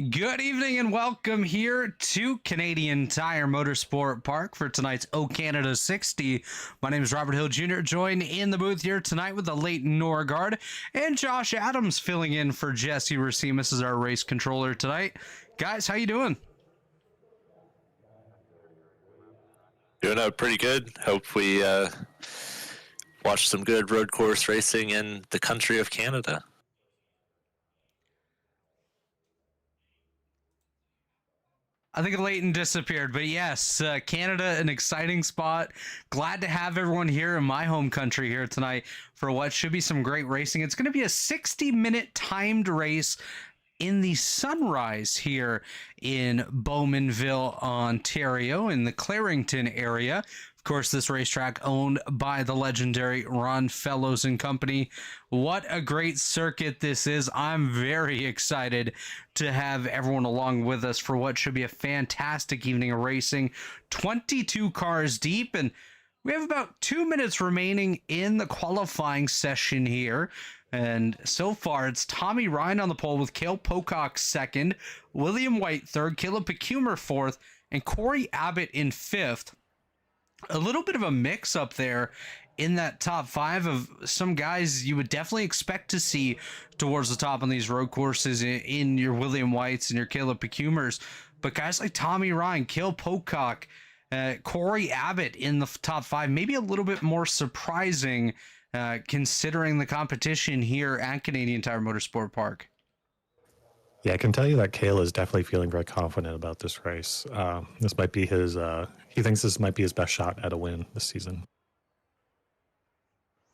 Good evening and welcome here to Canadian Tire Motorsport Park for tonight's O Canada 60. My name is Robert Hill Jr., joined in the booth here tonight with Alayton Norgard and Josh Adams filling in for Jesse Rasimas as our race controller tonight. Guys, how you doing? Doing pretty good. Hope we watch some good road course racing in the country of Canada. I think Alayton disappeared, but yes, Canada, an exciting spot. Glad to have everyone here in my home country here tonight for what should be some great racing. It's going to be a 60-minute timed race in the sunrise here in Bowmanville, Ontario, in the Clarington area. Of course, this racetrack owned by the legendary Ron Fellows and Company. What a great circuit this is. I'm very excited to have everyone along with us for what should be a fantastic evening of racing. 22 cars deep, and we have about 2 minutes remaining in the qualifying session here. And so far, it's Tommy Ryan on the pole with Cale Pocock second, William White third, Caleb Pecumer fourth, and Corey Abbott in fifth. A little bit of a mix up there in that top five of some guys you would definitely expect to see towards the top on these road courses in your William Whites and your Caleb Pecumers. But guys like Tommy Ryan, Cale Pocock, Corey Abbott in the top five, maybe a little bit more surprising considering the competition here at Canadian Tire Motorsport Park. Yeah, I can tell you that Cale is definitely feeling very confident about this race. This might be his, he thinks this might be his best shot at a win this season.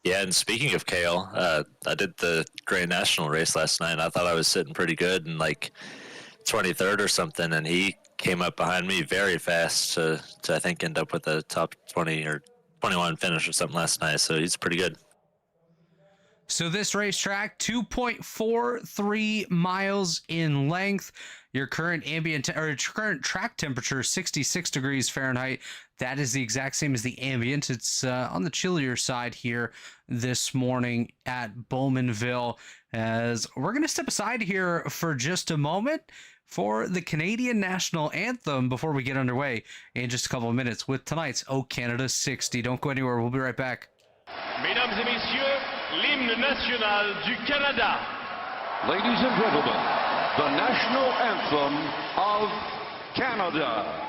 Yeah, and speaking of Cale, I did the Grand National race last night, and I thought I was sitting pretty good in like 23rd or something, and he came up behind me very fast to I think end up with a top 20 or 21 finish or something last night, so he's pretty good. So this racetrack, 2.43 miles in length. Your current current track temperature is 66 degrees Fahrenheit. That is the exact same as the ambient. It's on the chillier side here this morning at Bowmanville. As we're going to step aside here for just a moment for the Canadian National Anthem before we get underway in just a couple of minutes with tonight's O Canada 60. Don't go anywhere. We'll be right back. Mesdames et messieurs, l'hymne national du Canada. Ladies and gentlemen, the national anthem of Canada.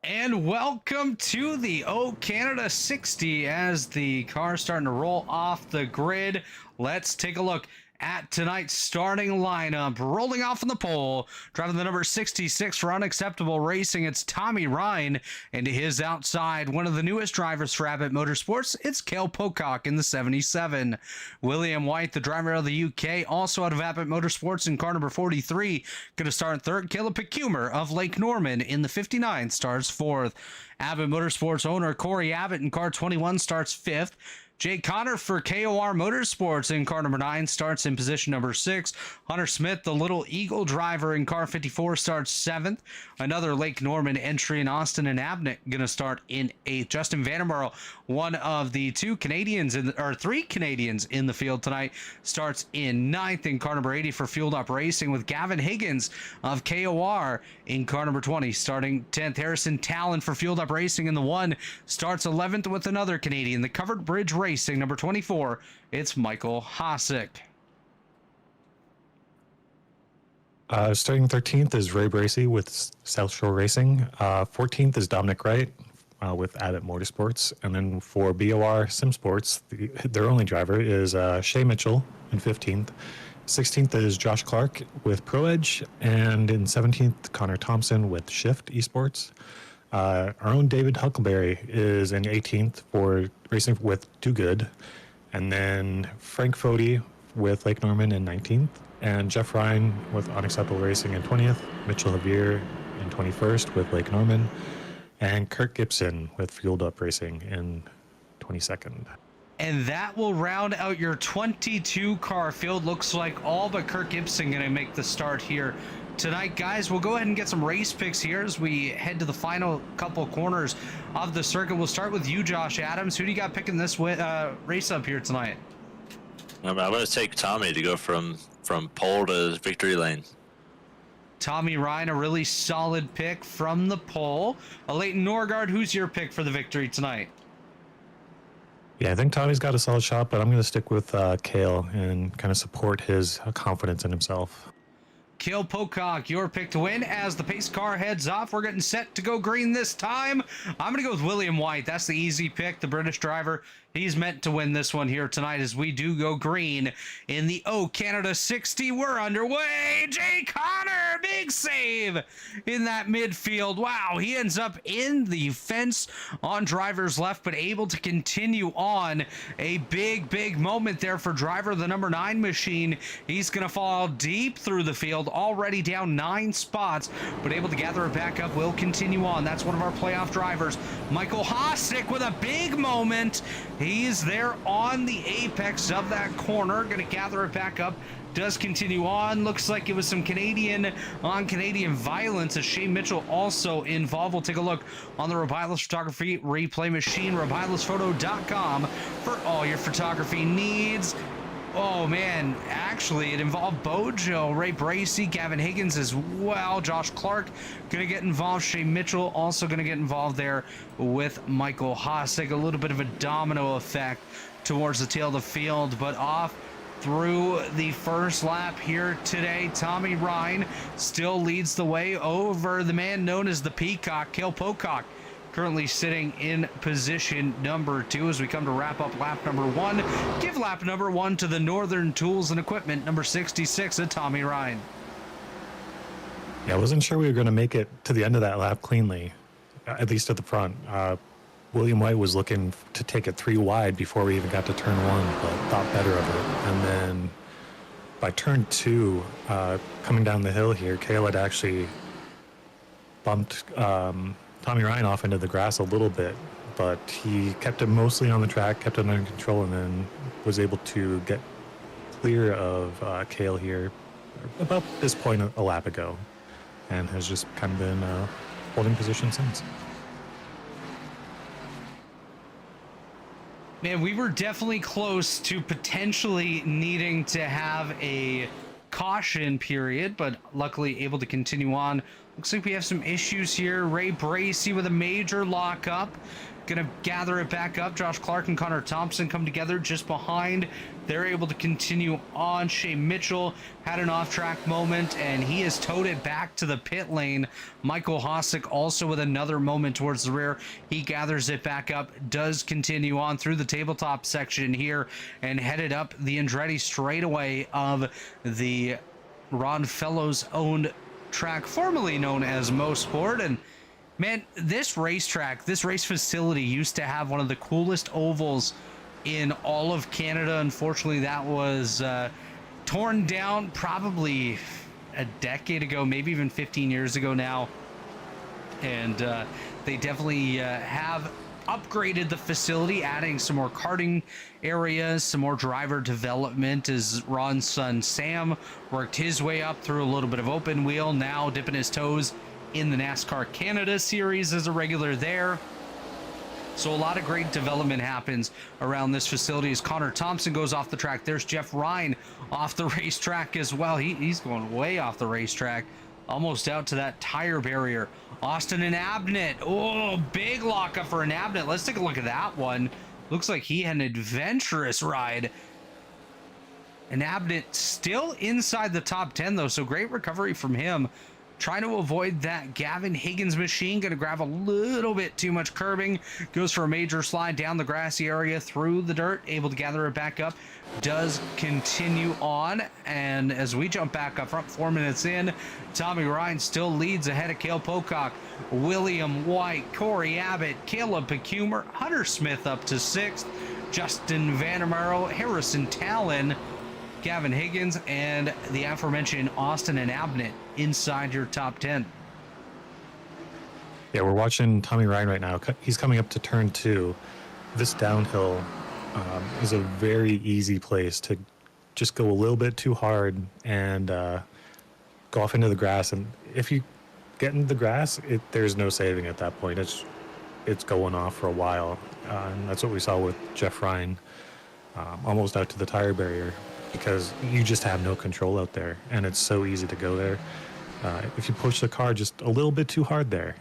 And welcome to the O Canada 60 as the car's starting to roll off the grid. Let's take a look at tonight's starting lineup. Rolling off on the pole, driving the number 66 for Unacceptable Racing, it's Tommy Ryan. And to his outside, one of the newest drivers for Abbott Motorsports, it's Cale Pocock in the 77. William White, the driver of the UK, also out of Abbott Motorsports in car number 43, going to start third. Caleb Pecumer of Lake Norman in the 59 starts fourth. Abbott Motorsports owner Corey Abbott in car 21 starts fifth. Jay Connor for KOR Motorsports in car number 9 starts in position number 6. Hunter Smith, the Little Eagle driver in car 54, starts 7th. Another Lake Norman entry in Austin and Abnett going to start in 8th. Justin Vandenborough, one of the 3 Canadians in the field tonight, starts in 9th in car number 80 for Fueled Up Racing, with Gavin Higgins of KOR in car number 20 starting 10th. Harrison Talon for Fueled Up Racing in the 1 starts 11th with another Canadian. The Covered Bridge Racing number 24, it's Michael Hosick. Starting 13th is Ray Bracey with South Shore Racing. 14th is Dominic Wright with Abbott Motorsports. And then for BOR Sim Sports, their only driver is Shay Mitchell in 15th. 16th is Josh Clark with Pro Edge. And in 17th, Connor Thompson with Shift Esports. Our own David Huckleberry is in 18th for racing with Too Good. And then Frank Fody with Lake Norman in 19th. And Jeff Ryan with Unacceptable Racing in 20th. Mitchell Javier in 21st with Lake Norman. And Kirk Gibson with Fueled Up Racing in 22nd. And that will round out your 22 car field. Looks like all but Kirk Gibson going to make the start here tonight. Guys, we'll go ahead and get some race picks here as we head to the final couple corners of the circuit. We'll start with you, Josh Adams. Who do you got picking this race up here tonight? I'm going to take Tommy to go from pole to victory lane. Tommy Ryan, a really solid pick from the pole. Alayton Norgard, who's your pick for the victory tonight? Yeah, I think Tommy's got a solid shot, but I'm going to stick with Cale and kind of support his confidence in himself. Cale Pocock, your pick to win. As the pace car heads off, we're getting set to go green this time. I'm going to go with William White. That's the easy pick, the British driver. He's meant to win this one here tonight as we do go green in the Canada 60. We're underway. Jay Connor, big save in that midfield. Wow, he ends up in the fence on driver's left, but able to continue on. A big moment there for driver the number 9 machine. He's going to fall deep through the field, already down 9 spots, but able to gather it back up. Will continue on. That's one of our playoff drivers, Michael Hosick, with a big moment. He's there on the apex of that corner, going to gather it back up. Does continue on. Looks like it was some Canadian violence as Shane Mitchell also involved. We'll take a look on the Robilus Photography Replay Machine, robilusphoto.com, for all your photography needs. Oh man, actually it involved Bojo, Ray Bracey, Gavin Higgins as well. Josh Clark gonna get involved. Shane Mitchell also gonna get involved there with Michael Hosick. A little bit of a domino effect towards the tail of the field, but off through the first lap here today. Tommy Ryan still leads the way over the man known as the Peacock, Cale Pocock, currently sitting in position number 2 as we come to wrap up lap number 1. Give lap number 1 to the Northern Tools and Equipment number 66 at Tommy Ryan. Yeah, I wasn't sure we were going to make it to the end of that lap cleanly, at least at the front. William White was looking to take it 3 wide before we even got to turn 1, but thought better of it. And then by turn 2, coming down the hill here, Cale had actually bumped Tommy Ryan off into the grass a little bit, but he kept it mostly on the track, kept it under control, and then was able to get clear of Cale here about this point a lap ago, and has just kind of been holding position since. Man, we were definitely close to potentially needing to have a caution period, but luckily able to continue on. Looks like we have some issues here. Ray Bracey with a major lockup. Gonna gather it back up. Josh Clark and Connor Thompson come together just behind. They're able to continue on. Shane Mitchell had an off-track moment, and he has towed it back to the pit lane. Michael Hosick also with another moment towards the rear. He gathers it back up, does continue on through the tabletop section here, and headed up the Andretti straightaway of the Ron Fellows-owned track, formerly known as Mosport. And man, this racetrack, this race facility used to have one of the coolest ovals in all of Canada. Unfortunately, that was torn down probably a decade ago, maybe even 15 years ago now. And they definitely have upgraded the facility, adding some more karting areas, some more driver development as Ron's son Sam worked his way up through a little bit of open wheel, now dipping his toes in the NASCAR Canada series as a regular there. So a lot of great development happens around this facility as Connor Thompson goes off the track. There's Jeff Ryan off the racetrack as well. He's going way off the racetrack, almost out to that tire barrier. Austin and Abnett. Oh, big lockup for an Abnett. Let's take a look at that one. Looks like he had an adventurous ride. And Abnett still inside the top 10 though, so great recovery from him. Trying to avoid that Gavin Higgins machine. Going to grab a little bit too much curbing. Goes for a major slide down the grassy area through the dirt. Able to gather it back up. Does continue on. And as we jump back up front, 4 minutes in, Tommy Ryan still leads ahead of Cale Pocock, William White, Corey Abbott, Caleb Pecumer, Hunter Smith up to 6th, Justin Vandermeer, Harrison Talon, Gavin Higgins, and the aforementioned Austin and Abnett inside your top 10. Yeah, we're watching Tommy Ryan right now. He's coming up to turn 2. This downhill is a very easy place to just go a little bit too hard and go off into the grass. And if you get into the grass, there's no saving at that point. It's going off for a while. And that's what we saw with Jeff Ryan, almost out to the tire barrier, because you just have no control out there, and it's so easy to go there. If you push the car just a little bit too hard there,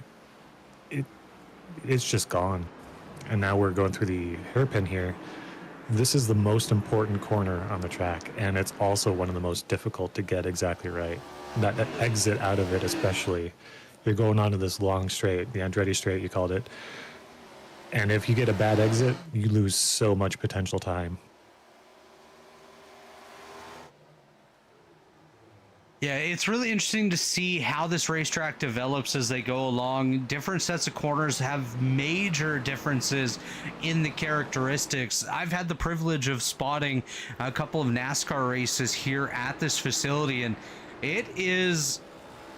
it's just gone. And now we're going through the hairpin here. This is the most important corner on the track, and it's also one of the most difficult to get exactly right. That exit out of it especially. You're going onto this long straight, the Andretti straight you called it, and if you get a bad exit, you lose so much potential time. Yeah, it's really interesting to see how this racetrack develops as they go along. Different sets of corners have major differences in the characteristics. I've had the privilege of spotting a couple of NASCAR races here at this facility, and it is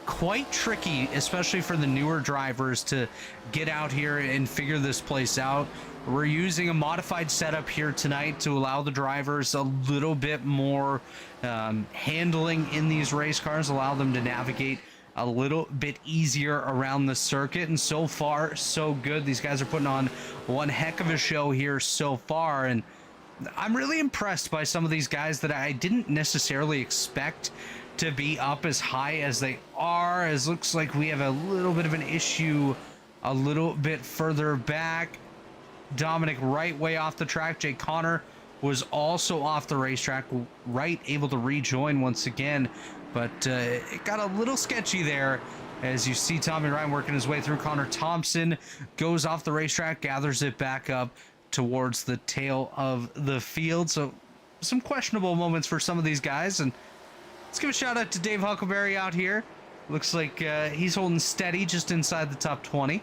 quite tricky, especially for the newer drivers, to get out here and figure this place out. We're using a modified setup here tonight to allow the drivers a little bit more handling in these race cars, allow them to navigate a little bit easier around the circuit. And so far, so good. These guys are putting on one heck of a show here so far. And I'm really impressed by some of these guys that I didn't necessarily expect to be up as high as they are. As looks like we have a little bit of an issue a little bit further back. Dominic Wright way off the track. Jay Connor was also off the racetrack. Wright able to rejoin once again, but it got a little sketchy there as you see Tommy Ryan working his way through. Connor Thompson goes off the racetrack, gathers it back up towards the tail of the field. So some questionable moments for some of these guys. And let's give a shout out to Dave Huckleberry out here. Looks like he's holding steady just inside the top 20.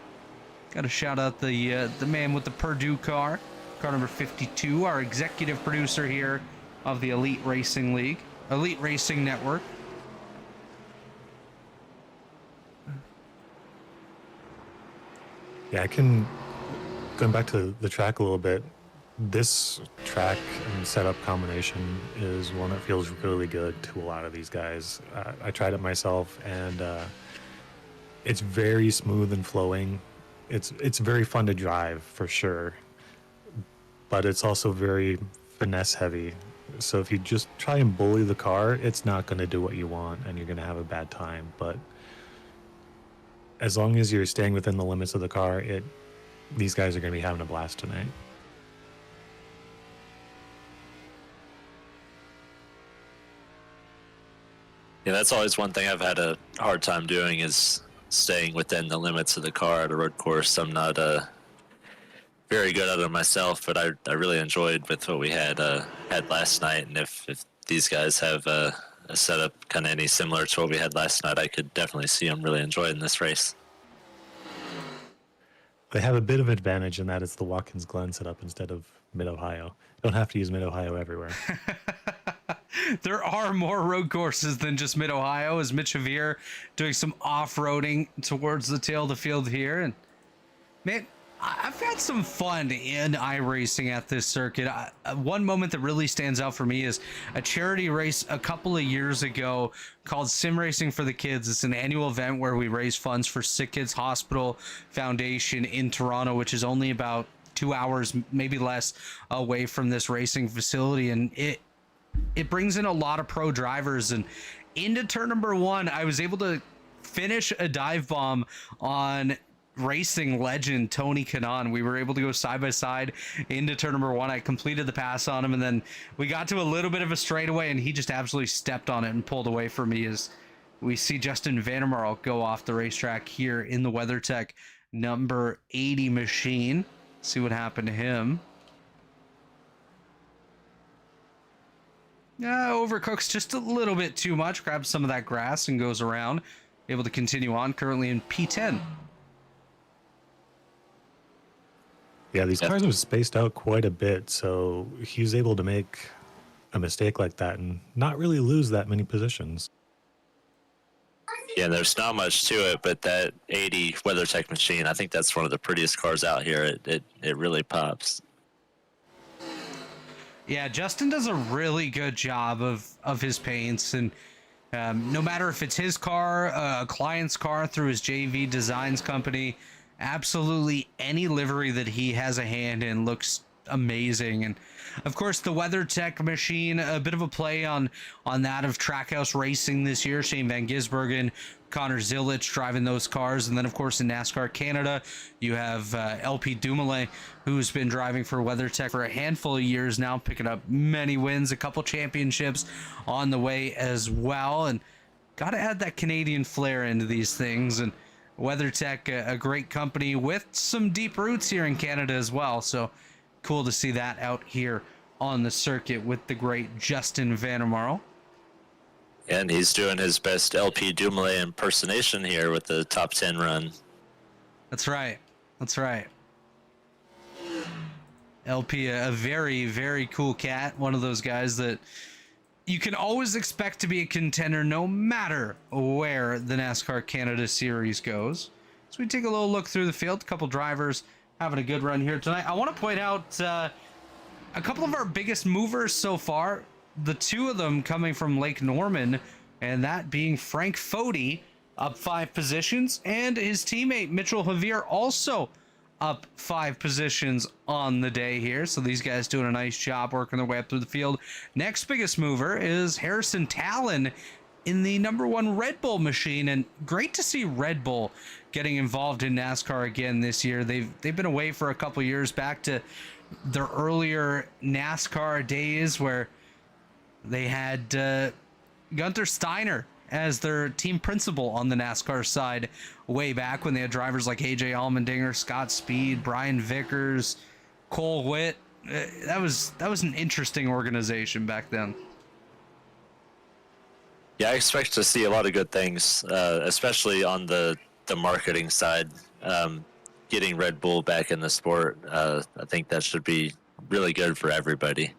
Got to shout out the man with the Purdue car number 52, our executive producer here of the Elite Racing Network. Yeah, going back to the track a little bit, this track and setup combination is one that feels really good to a lot of these guys. I tried it myself, and it's very smooth and flowing. It's very fun to drive for sure, but it's also very finesse heavy. So if you just try and bully the car, it's not going to do what you want, and you're going to have a bad time. But as long as you're staying within the limits of the car, these guys are going to be having a blast tonight. Yeah, that's always one thing I've had a hard time doing, is staying within the limits of the car at a road course. I'm not very good at it myself, but I really enjoyed with what we had last night. And if these guys have a setup kind of any similar to what we had last night, I could definitely see them really enjoying this race. They have a bit of advantage in that it's the Watkins Glen setup instead of Mid-Ohio. Don't have to use Mid-Ohio everywhere. There are more road courses than just Mid-Ohio, as Mitch Havere doing some off-roading towards the tail of the field here. And man, I've had some fun in iRacing at this circuit. One moment that really stands out for me is a charity race a couple of years ago called Sim Racing for the Kids. It's an annual event where we raise funds for Sick Kids Hospital Foundation in Toronto, which is only about 2 hours, maybe less, away from this racing facility. And it brings in a lot of pro drivers. And into turn number one, I was able to finish a dive bomb on racing legend Tony Kanaan. We were able to go side by side into turn number one. I completed the pass on him, and then we got to a little bit of a straightaway, and he just absolutely stepped on it and pulled away from me. As we see Justin Vandermarl go off the racetrack here in the WeatherTech number 80 machine. See what happened to him. Overcooks just a little bit too much, grabs some of that grass and goes around, able to continue on, currently in P10. Yeah, these cars are spaced out quite a bit, so he was able to make a mistake like that and not really lose that many positions. Yeah, there's not much to it, but that 80 WeatherTech machine, I think that's one of the prettiest cars out here. It really pops. Yeah, Justin does a really good job of his paints, and no matter if it's his car, a client's car through his JV Designs company, absolutely any livery that he has a hand in looks amazing. And of course the WeatherTech machine, a bit of a play on that of Trackhouse Racing this year. Shane Van Gisbergen, Connor Zilich driving those cars. And then of course in NASCAR Canada you have LP Dumoulin, who's been driving for WeatherTech for a handful of years now, picking up many wins, a couple championships on the way as well. And got to add that Canadian flair into these things. And WeatherTech, a great company with some deep roots here in Canada as well. So cool to see that out here on the circuit with the great Justin Vandermarl. And he's doing his best LP Dumoulin impersonation here with the top 10 run. That's right. That's right. LP, a very, very cool cat. One of those guys that you can always expect to be a contender no matter where the NASCAR Canada Series goes. So we take a little look through the field. A couple drivers having a good run here tonight. I want to point out a couple of our biggest movers so far. The two of them coming from Lake Norman, and that being Frank Fody, up 5 positions, and his teammate Mitchell Javier also up 5 positions on the day here. So these guys doing a nice job working their way up through the field. Next biggest mover is Harrison Talon in the number 1 Red Bull machine, and great to see Red Bull getting involved in NASCAR again this year. They've been away for a couple years, back to their earlier NASCAR days where they had Gunther Steiner as their team principal on the NASCAR side way back when they had drivers like AJ Allmendinger, Scott Speed, Brian Vickers, Cole Witt. That was an interesting organization back then. Yeah, I expect to see a lot of good things, especially on the marketing side. Getting Red Bull back in the sport, I think that should be really good for everybody.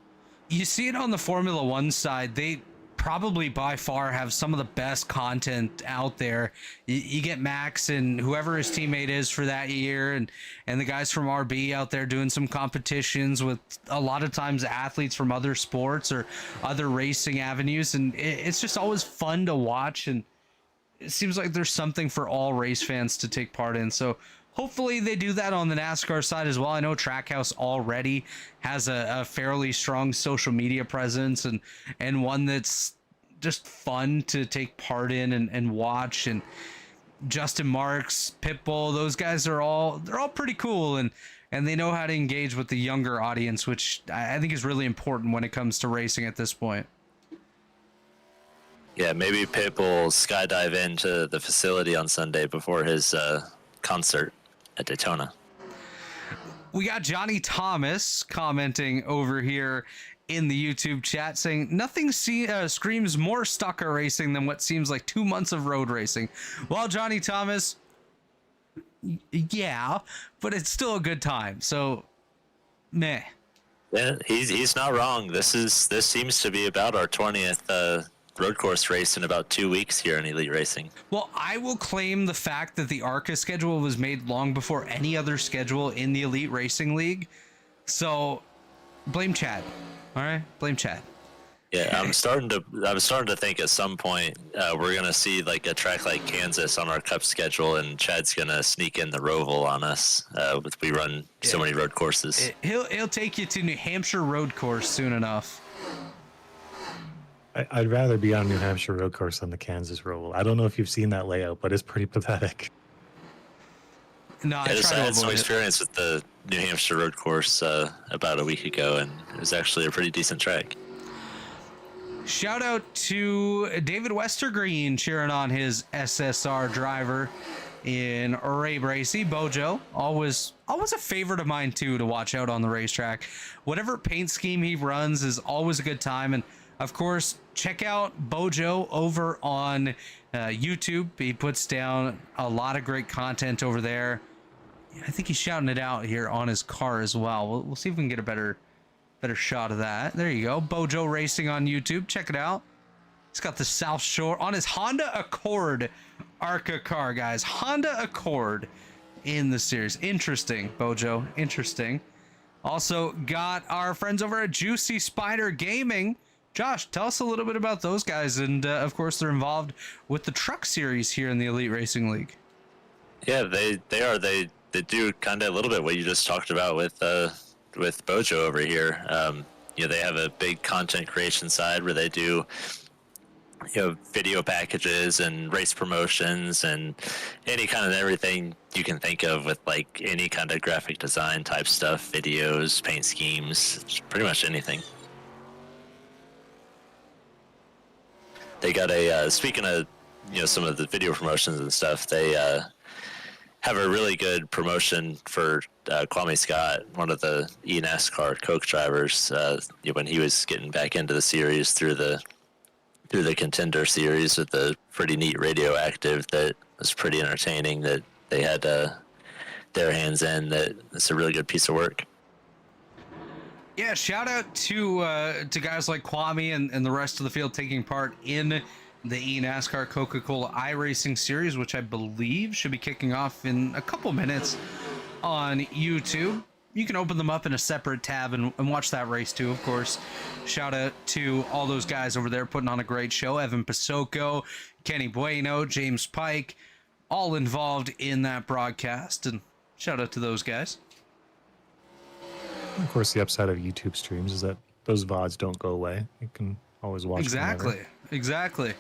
You see it on the Formula One side. They probably by far have some of the best content out there. You get Max and whoever his teammate is for that year, and the guys from RB out there doing some competitions with a lot of times athletes from other sports or other racing avenues, and it's just always fun to watch, and it seems like there's something for all race fans to take part in. So hopefully they do that on the NASCAR side as well. I know Trackhouse already has a fairly strong social media presence, and one that's just fun to take part in and watch. And Justin Marks, Pitbull, those guys they're all pretty cool, and they know how to engage with the younger audience, which I think is really important when it comes to racing at this point. Yeah, maybe Pip will skydive into the facility on Sunday before his concert at Daytona. We got Johnny Thomas commenting over here in the YouTube chat saying nothing screams more stocker racing than what seems like 2 months of road racing. Well, Johnny Thomas, yeah, but it's still a good time. So, meh. Yeah, he's not wrong. This seems to be about our 20th road course race in about 2 weeks here in Elite Racing. Well, I will claim the fact that the ARCA schedule was made long before any other schedule in the Elite Racing League. So blame Chad. All right, blame Chad. Yeah, I'm starting to think at some point we're gonna see like a track like Kansas on our Cup schedule, and Chad's gonna sneak in the Roval on us. We run so many road courses. He'll take you to New Hampshire road course soon enough. I'd rather be on New Hampshire road course than the Kansas Roval. I don't know if you've seen that layout, but it's pretty pathetic. No, I I try to had some avoid it. experience with the New Hampshire road course about a week ago, and it was actually a pretty decent track. Shout out to David Westergreen cheering on his SSR driver in Ray Bracy. Bojo, always a favorite of mine too to watch out on the racetrack. Whatever paint scheme he runs is always a good time. And of course, check out Bojo over on YouTube. He puts down a lot of great content over there. I think he's shouting it out here on his car as well. We'll see if we can get a better shot of that. There you go. Bojo Racing on YouTube. Check it out. He's got the South Shore on his Honda Accord ARCA car, guys. Honda Accord in the series. Interesting, Bojo. Interesting. Also got our friends over at Juicy Spider Gaming. Josh, tell us a little bit about those guys. And of course, they're involved with the truck series here in the Elite Racing League. Yeah, they do kind of a little bit what you just talked about with Bojo over here. They have a big content creation side where they do video packages and race promotions and any kind of everything you can think of with like any kind of graphic design type stuff, videos, paint schemes, pretty much anything. They got a speaking of some of the video promotions and stuff, they have a really good promotion for Kwame Scott, one of the eNASCAR Coke drivers, when he was getting back into the series through the Contender series with the pretty neat radioactive that was pretty entertaining that they had their hands in. That it's a really good piece of work. Yeah, shout out to guys like Kwame and the rest of the field taking part in the eNASCAR Coca-Cola iRacing series, which I believe should be kicking off in a couple minutes on YouTube. You can open them up in a separate tab and watch that race too, of course. Shout out to all those guys over there putting on a great show. Evan Pasoko, Kenny Bueno, James Pike, all involved in that broadcast. And shout out to those guys. Of course, the upside of YouTube streams is that those VODs don't go away. You can always watch them whenever. Exactly.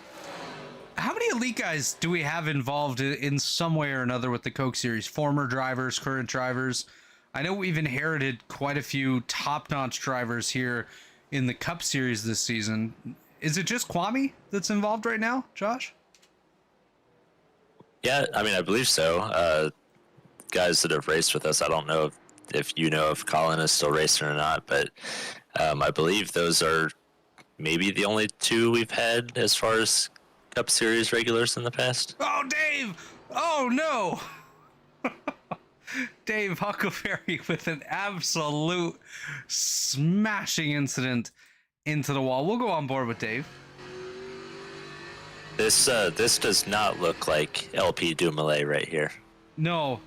How many elite guys do we have involved in some way or another with the Coke series? Former drivers, current drivers. I know we've inherited quite a few top-notch drivers here in the Cup series this season. Is it just Kwame that's involved right now, Josh? Yeah, I mean, I believe so. Guys that have raced with us, I don't know if you know if Colin is still racing or not, but I believe those are maybe the only two we've had as far as Cup Series regulars in the past. Oh, Dave! Oh, no! Dave Huckleberry with an absolute smashing incident into the wall. We'll go on board with Dave. This does not look like LP Dumoulin right here. No.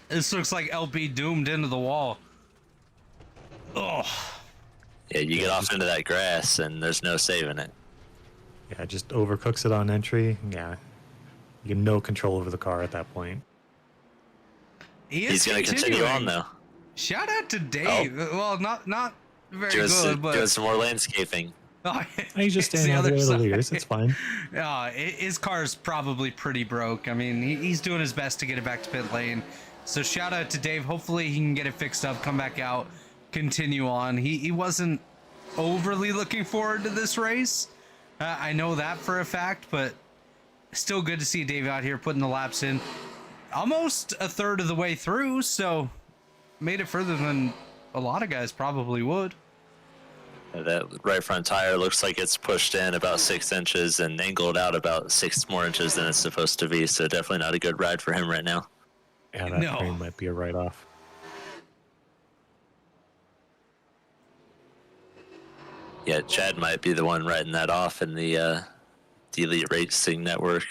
This looks like LP doomed into the wall. Oh. Yeah, you get off into that grass and there's no saving it. Yeah, just overcooks it on entry. Yeah, you have no control over the car at that point. He's going to continue on though. Shout out to Dave. Oh. Well, not very good, but doing some more landscaping. He's just standing on the way of the leaders. It's fine. His car's probably pretty broke. I mean, he's doing his best to get it back to pit lane. So shout out to Dave. Hopefully he can get it fixed up, come back out, continue on. He wasn't overly looking forward to this race. I know that for a fact, but still good to see Dave out here putting the laps in. Almost a third of the way through, so made it further than a lot of guys probably would. That right front tire looks like it's pushed in about 6 inches and angled out about 6 more inches than it's supposed to be, so definitely not a good ride for him right now. Yeah, that frame might be a write-off. Yeah, Chad might be the one writing that off in the Elite Racing Network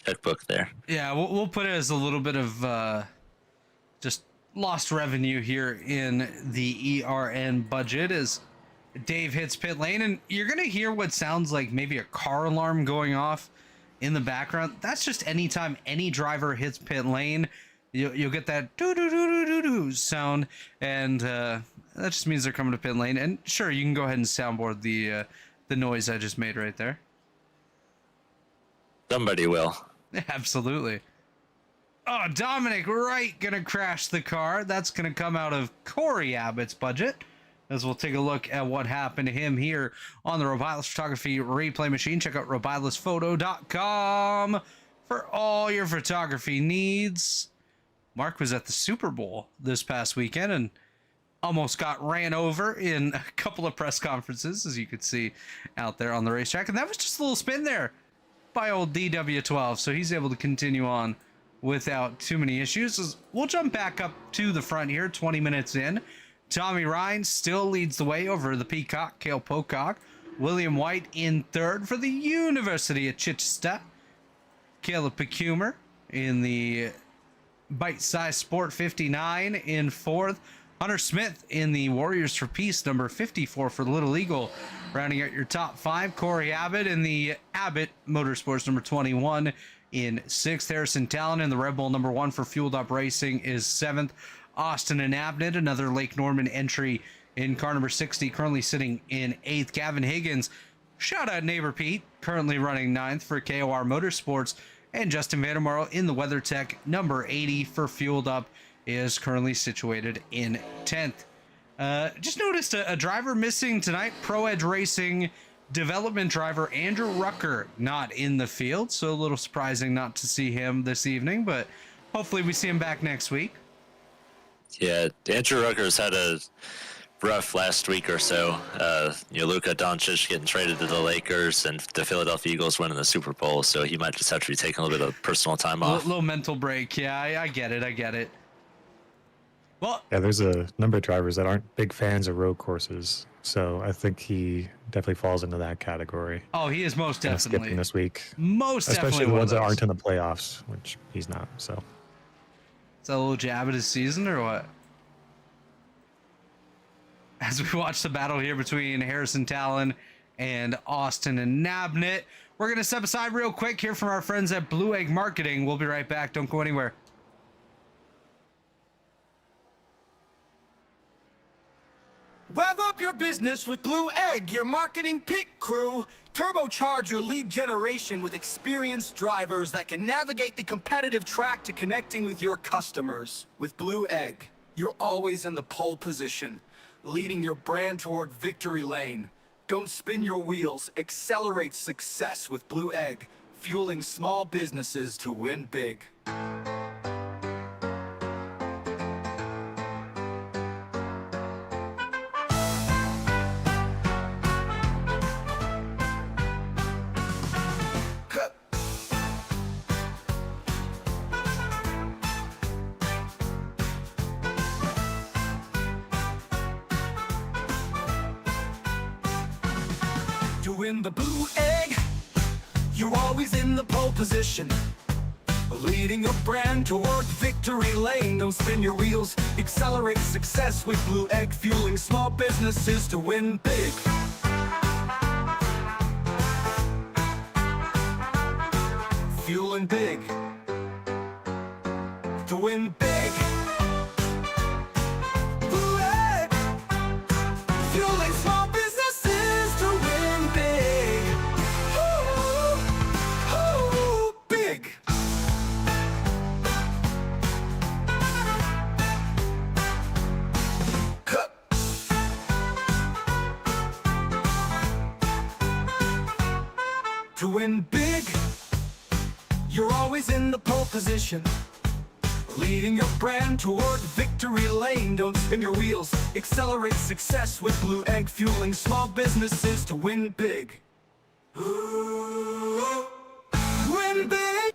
checkbook there. Yeah, we'll put it as a little bit of just lost revenue here in the ERN budget as Dave hits pit lane, and you're gonna hear what sounds like maybe a car alarm going off in the background. That's just anytime any driver hits pit lane, you'll get that doo doo doo doo doo doo sound, and that just means they're coming to pit lane. And sure, you can go ahead and soundboard the noise I just made right there. Somebody will. Absolutely. Oh, Dominic Wright gonna crash the car. That's gonna come out of Corey Abbott's budget, as we'll take a look at what happened to him here on the Robilus Photography Replay Machine. Check out robilusphoto.com for all your photography needs. Mark was at the Super Bowl this past weekend and almost got ran over in a couple of press conferences, as you could see out there on the racetrack. And that was just a little spin there by old DW12. So he's able to continue on without too many issues. We'll jump back up to the front here, 20 minutes in. Tommy Ryan still leads the way over the Peacock, Cale Pocock. William White in third for the University of Chichester. Caleb Pecumer in the Bite Size Sport 59 in fourth. Hunter Smith in the Warriors for Peace number 54 for the Little Eagle. Rounding out your top five, Corey Abbott in the Abbott Motorsports number 21 in sixth. Harrison Talon in the Red Bull number 1 for Fueled Up Racing is seventh. Austin and Abnett, another Lake Norman entry in car number 60, currently sitting in eighth. Gavin Higgins, shout out neighbor Pete, currently running ninth for KOR Motorsports. And Justin Vandermarl in the WeatherTech number 80 for Fueled Up is currently situated in 10th. Just noticed a driver missing tonight. Pro Edge Racing development driver Andrew Rucker not in the field, so a little surprising not to see him this evening, but hopefully we see him back next week. Yeah, Andrew Rucker's had a rough last week or so. Luka Doncic getting traded to the Lakers and the Philadelphia Eagles winning the Super Bowl, so he might just have to be taking a little bit of personal time off. A little mental break. Yeah, I get it. Well, Yeah, there's a number of drivers that aren't big fans of road courses, so I think he definitely falls into that category. oh, he is most Kinda definitely. skipping this week, Most especially definitely the one ones of that those. aren't in the playoffs, which he's not. So Is that a little jab at his season or what? As we watch the battle here between Harrison Talon and Austin and Nabnett, we're going to step aside real quick here from our friends at Blue Egg Marketing. We'll be right back. Don't go anywhere. Rev up your business with Blue Egg, your marketing pit crew. Turbocharge your lead generation with experienced drivers that can navigate the competitive track to connecting with your customers. With Blue Egg, you're always in the pole position, leading your brand toward victory lane. Don't spin your wheels, accelerate success with Blue Egg, fueling small businesses to win big. To win the Blue Egg, you're always in the pole position, leading your brand toward victory lane. Don't spin your wheels, accelerate success with Blue Egg, fueling small businesses to win big. Fueling big to win big. Blue Egg, fueling small businesses to win big. Ooh, ooh, big. To win big, you're always in the pole position, leading your brand toward victory lane. Don't spin your wheels, accelerate success with Blue Egg, fueling small businesses to win big. Ooh, win big.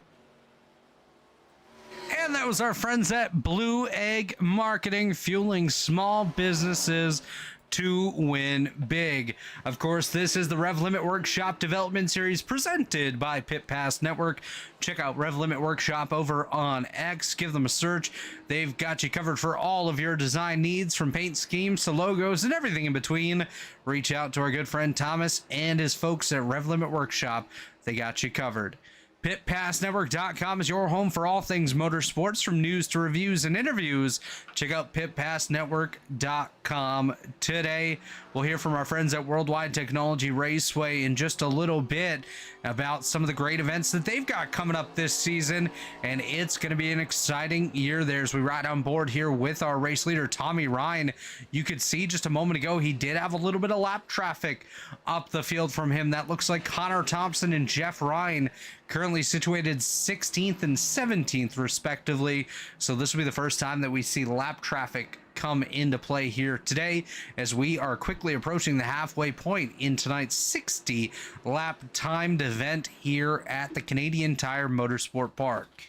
And that was our friends at Blue Egg Marketing, fueling small businesses to win big. Of course, this is the RevLimit Workshop Development Series presented by Pit Pass Network. Check out RevLimit Workshop over on X. Give them a search. They've got you covered for all of your design needs, from paint schemes to logos and everything in between. Reach out to our good friend Thomas and his folks at RevLimit Workshop. They got you covered. PitPassNetwork.com is your home for all things motorsports, from news to reviews and interviews. Check out PitPassNetwork.com today. We'll hear from our friends at Worldwide Technology Raceway in just a little bit about some of the great events that they've got coming up this season, and it's going to be an exciting year there as we ride on board here with our race leader, Tommy Ryan. You could see just a moment ago, he did have a little bit of lap traffic up the field from him. That looks like Connor Thompson and Jeff Ryan currently situated 16th and 17th respectively. So this will be the first time that we see lap traffic come into play here today, as we are quickly approaching the halfway point in tonight's 60 lap timed event here at the Canadian Tire Motorsport Park.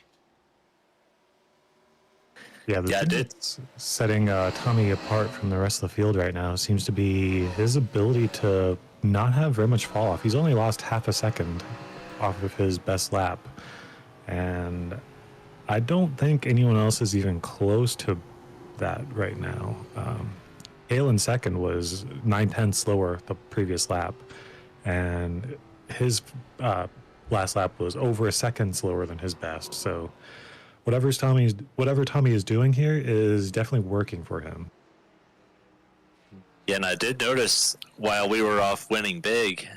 Yeah, the thing that's setting Tommy apart from the rest of the field right now seems to be his ability to not have very much fall off. He's only lost half a second off of his best lap, and I don't think anyone else is even close to that right now. Hale in second was 9/10 slower the previous lap, and his last lap was over a second slower than his best. So whatever Tommy is doing here is definitely working for him. Yeah, and I did notice while we were off winning big,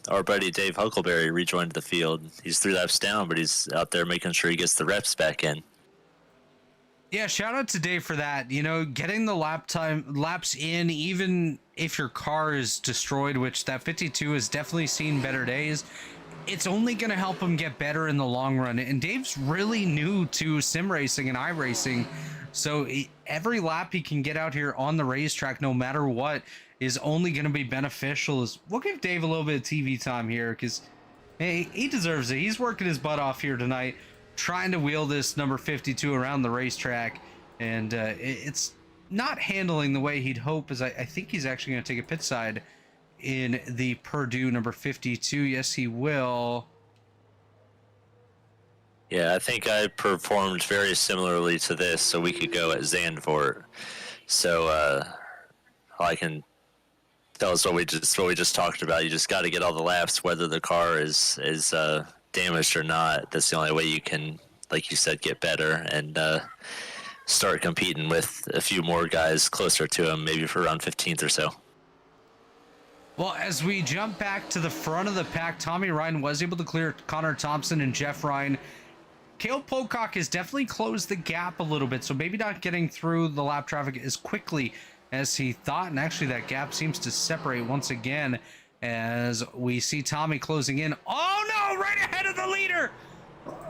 our buddy Dave Huckleberry rejoined the field. He's 3 laps down, but he's out there making sure he gets the reps back in. Yeah, shout out to Dave for that. You know, getting the laps in, even if your car is destroyed, which that 52 has definitely seen better days, it's only going to help him get better in the long run. And Dave's really new to sim racing and iRacing, so every lap he can get out here on the racetrack, no matter what, is only going to be beneficial. We'll give Dave a little bit of TV time here, because hey, he deserves it. He's working his butt off here tonight, trying to wheel this number 52 around the racetrack, and it's not handling the way he'd hope, as I think he's actually going to take a pit side in the Purdue number 52. Yes, he will. Yeah, I think I performed very similarly to this a week ago at Zandvoort. So I can tell us what we just talked about. You just got to get all the laps, whether the car is damaged or not. That's the only way you can, like you said, get better and start competing with a few more guys closer to him, maybe for around 15th or so. Well, as we jump back to the front of the pack, Tommy Ryan was able to clear Connor Thompson and Jeff Ryan. Cale Pocock has definitely closed the gap a little bit, so maybe not getting through the lap traffic as quickly as he thought, and actually that gap seems to separate once again as we see Tommy closing in. Oh no, right ahead of the leader!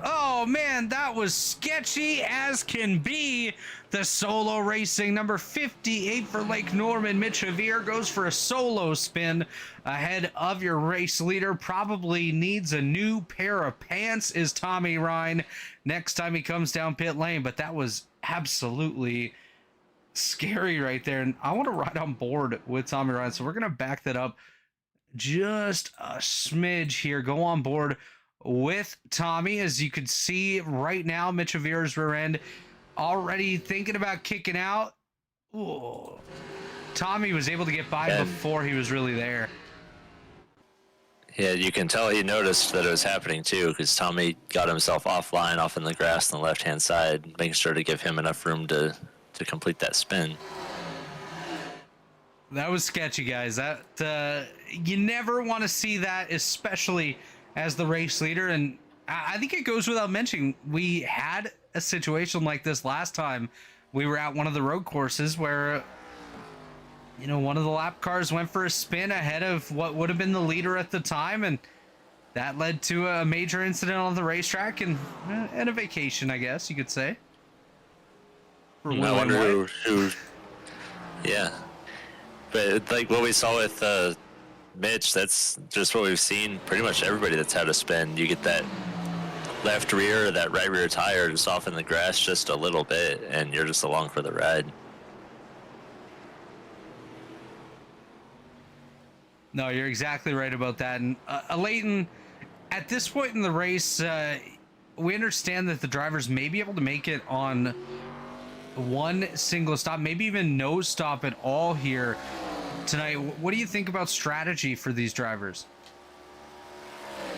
Oh man, that was sketchy as can be. The solo racing number 58 for Lake Norman, Mitch Javier, goes for a solo spin ahead of your race leader. Probably needs a new pair of pants, is Tommy Ryan, next time he comes down pit lane. But that was absolutely scary right there, and I want to ride on board with Tommy Ryan, so we're going to back that up just a smidge here. Go on board with Tommy. As you can see right now, Mitch Javier's rear end already thinking about kicking out. Ooh. Tommy was able to get by before he was really there. Yeah, you can tell he noticed that it was happening too, because Tommy got himself offline off in the grass on the left-hand side, making sure to give him enough room to complete that spin. That was sketchy, guys. That you never want to see that, especially as the race leader. And I think it goes without mentioning, we had a situation like this last time we were at one of the road courses where, you know, one of the lap cars went for a spin ahead of what would have been the leader at the time, and that led to a major incident on the racetrack and a vacation, I guess you could say. I wonder who yeah. But like what we saw with Mitch, that's just what we've seen pretty much everybody that's had a spin. You get that left rear or that right rear tire just off in the grass just a little bit, and you're just along for the ride. No, you're exactly right about that. And Alayton, at this point in the race, we understand that the drivers may be able to make it on one single stop, maybe even no stop at all here tonight. What do you think about strategy for these drivers?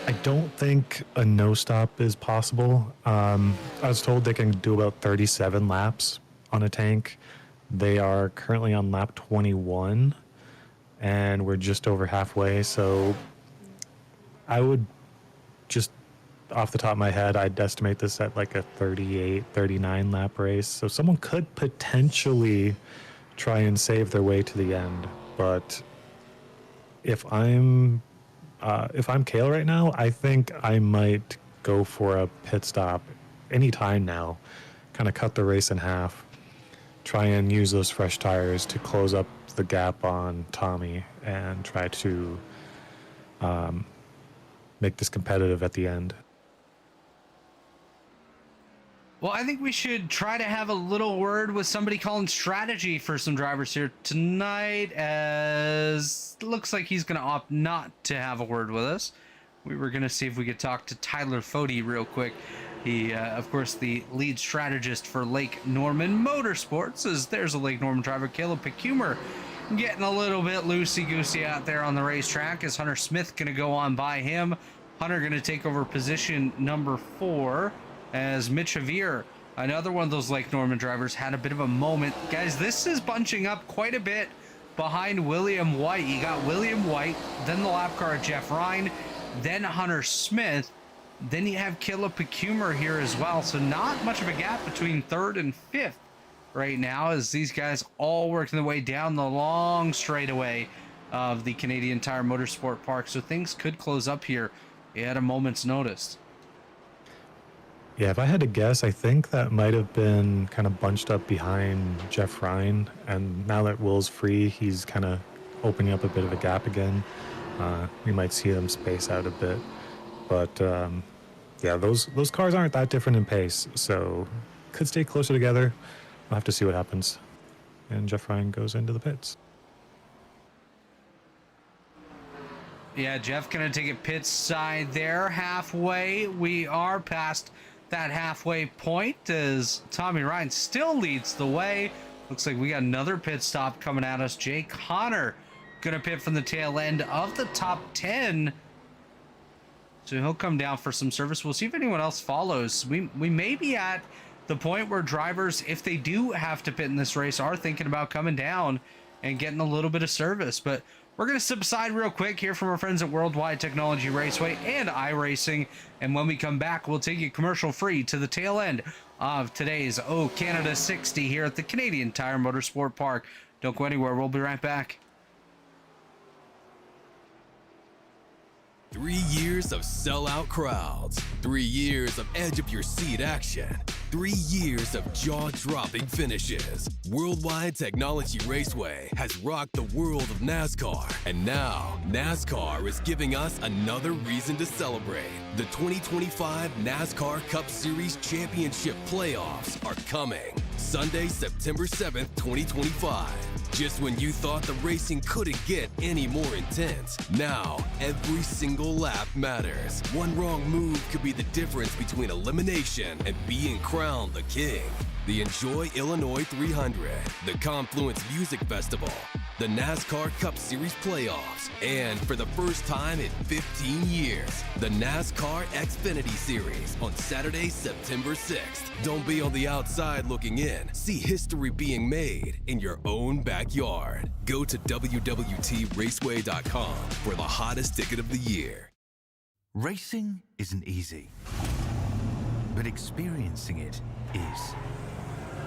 I don't think a no stop is possible. I was told they can do about 37 laps on a tank. They are currently on lap 21, and we're just over halfway. So I would just, off the top of my head, I'd estimate this at like a 38, 39 lap race. So someone could potentially try and save their way to the end. But if I'm Kale right now, I think I might go for a pit stop anytime now, kind of cut the race in half, try and use those fresh tires to close up the gap on Tommy and try to make this competitive at the end. Well, I think we should try to have a little word with somebody calling strategy for some drivers here tonight, as it looks like he's going to opt not to have a word with us. We were going to see if we could talk to Tyler Fody real quick. He, of course, the lead strategist for Lake Norman Motorsports, as there's a Lake Norman driver, Caleb Pecumer, getting a little bit loosey-goosey out there on the racetrack. Is Hunter Smith going to go on by him? Hunter going to take over position number 4. As Mitch Havir, another one of those Lake Norman drivers, had a bit of a moment. Guys, this is bunching up quite a bit behind William White. You got William White, then the lap car Jeff Ryan, then Hunter Smith, then you have Caleb Pecumer here as well. So not much of a gap between 3rd and 5th right now, as these guys all working their way down the long straightaway of the Canadian Tire Motorsport Park. So things could close up here at a moment's notice. Yeah, if I had to guess, I think that might have been kind of bunched up behind Jeff Ryan. And now that Will's free, he's kind of opening up a bit of a gap again. We might see them space out a bit. But yeah, those cars aren't that different in pace, so could stay closer together. We'll have to see what happens. And Jeff Ryan goes into the pits. Yeah, Jeff gonna take it pit side there. Halfway, we are past that halfway point as Tommy Ryan still leads the way. Looks like we got another pit stop coming at us. Jay Connor gonna pit from the tail end of the top 10. So he'll come down for some service. We'll see if anyone else follows. We may be at the point where drivers, if they do have to pit in this race, are thinking about coming down and getting a little bit of service. But we're going to step aside real quick, hear from our friends at Worldwide Technology Raceway and iRacing. And when we come back, we'll take you commercial free to the tail end of today's Canada 60 here at the Canadian Tire Motorsport Park. Don't go anywhere. We'll be right back. 3 years of sellout crowds, 3 years of edge-of-your-seat action, 3 years of jaw-dropping finishes. Worldwide Technology Raceway has rocked the world of NASCAR, and now NASCAR is giving us another reason to celebrate. The 2025 NASCAR Cup Series Championship Playoffs are coming Sunday, September 7th, 2025. Just when you thought the racing couldn't get any more intense, now every single lap matters. One wrong move could be the difference between elimination and being crowned the king. The Enjoy Illinois 300, the Confluence Music Festival, the NASCAR Cup Series Playoffs, and for the first time in 15 years, the NASCAR Xfinity Series on Saturday, September 6th. Don't be on the outside looking in. See history being made in your own backyard. Go to www.raceway.com for the hottest ticket of the year. Racing isn't easy, but experiencing it is.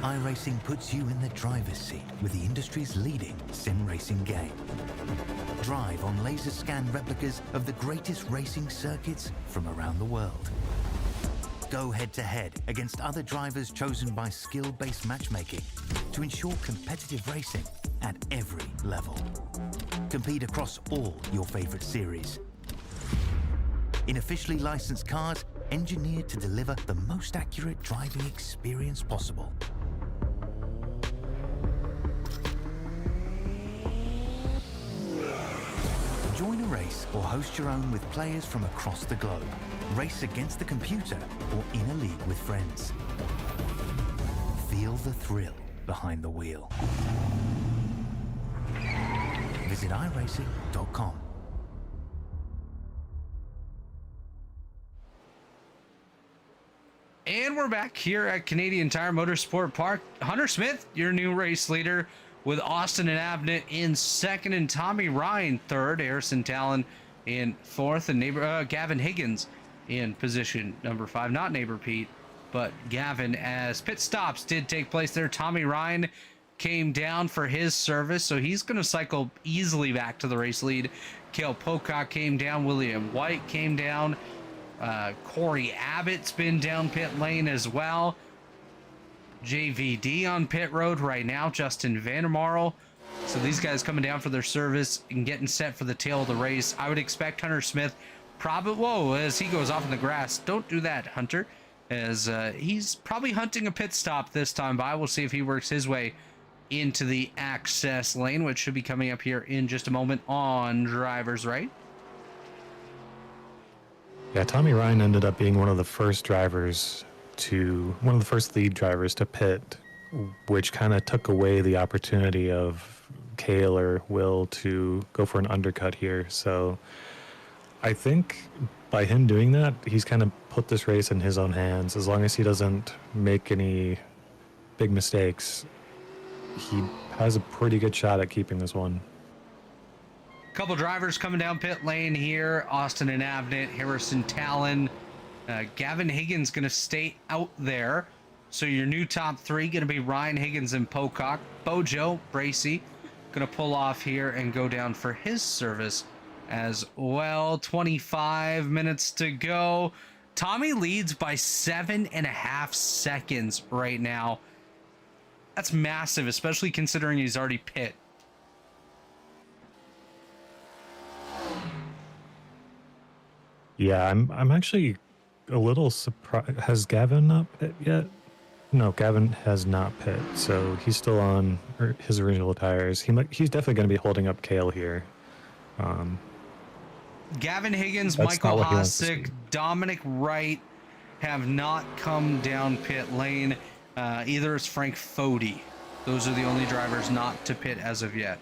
iRacing puts you in the driver's seat with the industry's leading sim racing game. Drive on laser scan replicas of the greatest racing circuits from around the world. Go head-to-head against other drivers chosen by skill-based matchmaking to ensure competitive racing at every level. Compete across all your favorite series. In officially licensed cars, engineered to deliver the most accurate driving experience possible. race or host your own with players from across the globe. Race against the computer or in a league with friends. Feel the thrill behind the wheel. Visit iRacing.com. And we're back here at Canadian Tire Motorsport Park. Hunter Smith, your new race leader, with Austin and Abnett in second and Tommy Ryan third, Harrison Talon in fourth, and Gavin Higgins in position number 5. Not neighbor Pete, but Gavin, as pit stops did take place there. Tommy Ryan came down for his service, so he's going to cycle easily back to the race lead. Cale Pocock came down. William White came down. Corey Abbott's been down pit lane as well. JVD on pit road right now. Justin Vandermarl. So these guys coming down for their service and getting set for the tail of the race. I would expect Hunter Smith as he goes off in the grass. Don't do that, Hunter, as he's probably hunting a pit stop this time by. We'll see if he works his way into the access lane, which should be coming up here in just a moment on driver's right. Yeah, Tommy Ryan ended up being one of the first lead drivers to pit, which kind of took away the opportunity of Cale or Will to go for an undercut here. So I think by him doing that, he's kind of put this race in his own hands. As long as he doesn't make any big mistakes, he has a pretty good shot at keeping this one. Couple drivers coming down pit lane here. Austin and Abnett, Harrison Talon. Gavin Higgins going to stay out there. So your new top 3 going to be Ryan Higgins and Pocock. Bojo Bracey going to pull off here and go down for his service as well. 25 minutes to go. Tommy leads by 7.5 seconds right now. That's massive, especially considering he's already pit. Yeah, I'm actually a little surprised. Has Gavin not pit yet? No, Gavin has not pit, so he's still on his original tires. He's definitely going to be holding up Cale here. Gavin Higgins, That's Michael not what he wants to Hosick, see. Dominic Wright have not come down pit lane. Either is Frank Fody. Those are the only drivers not to pit as of yet.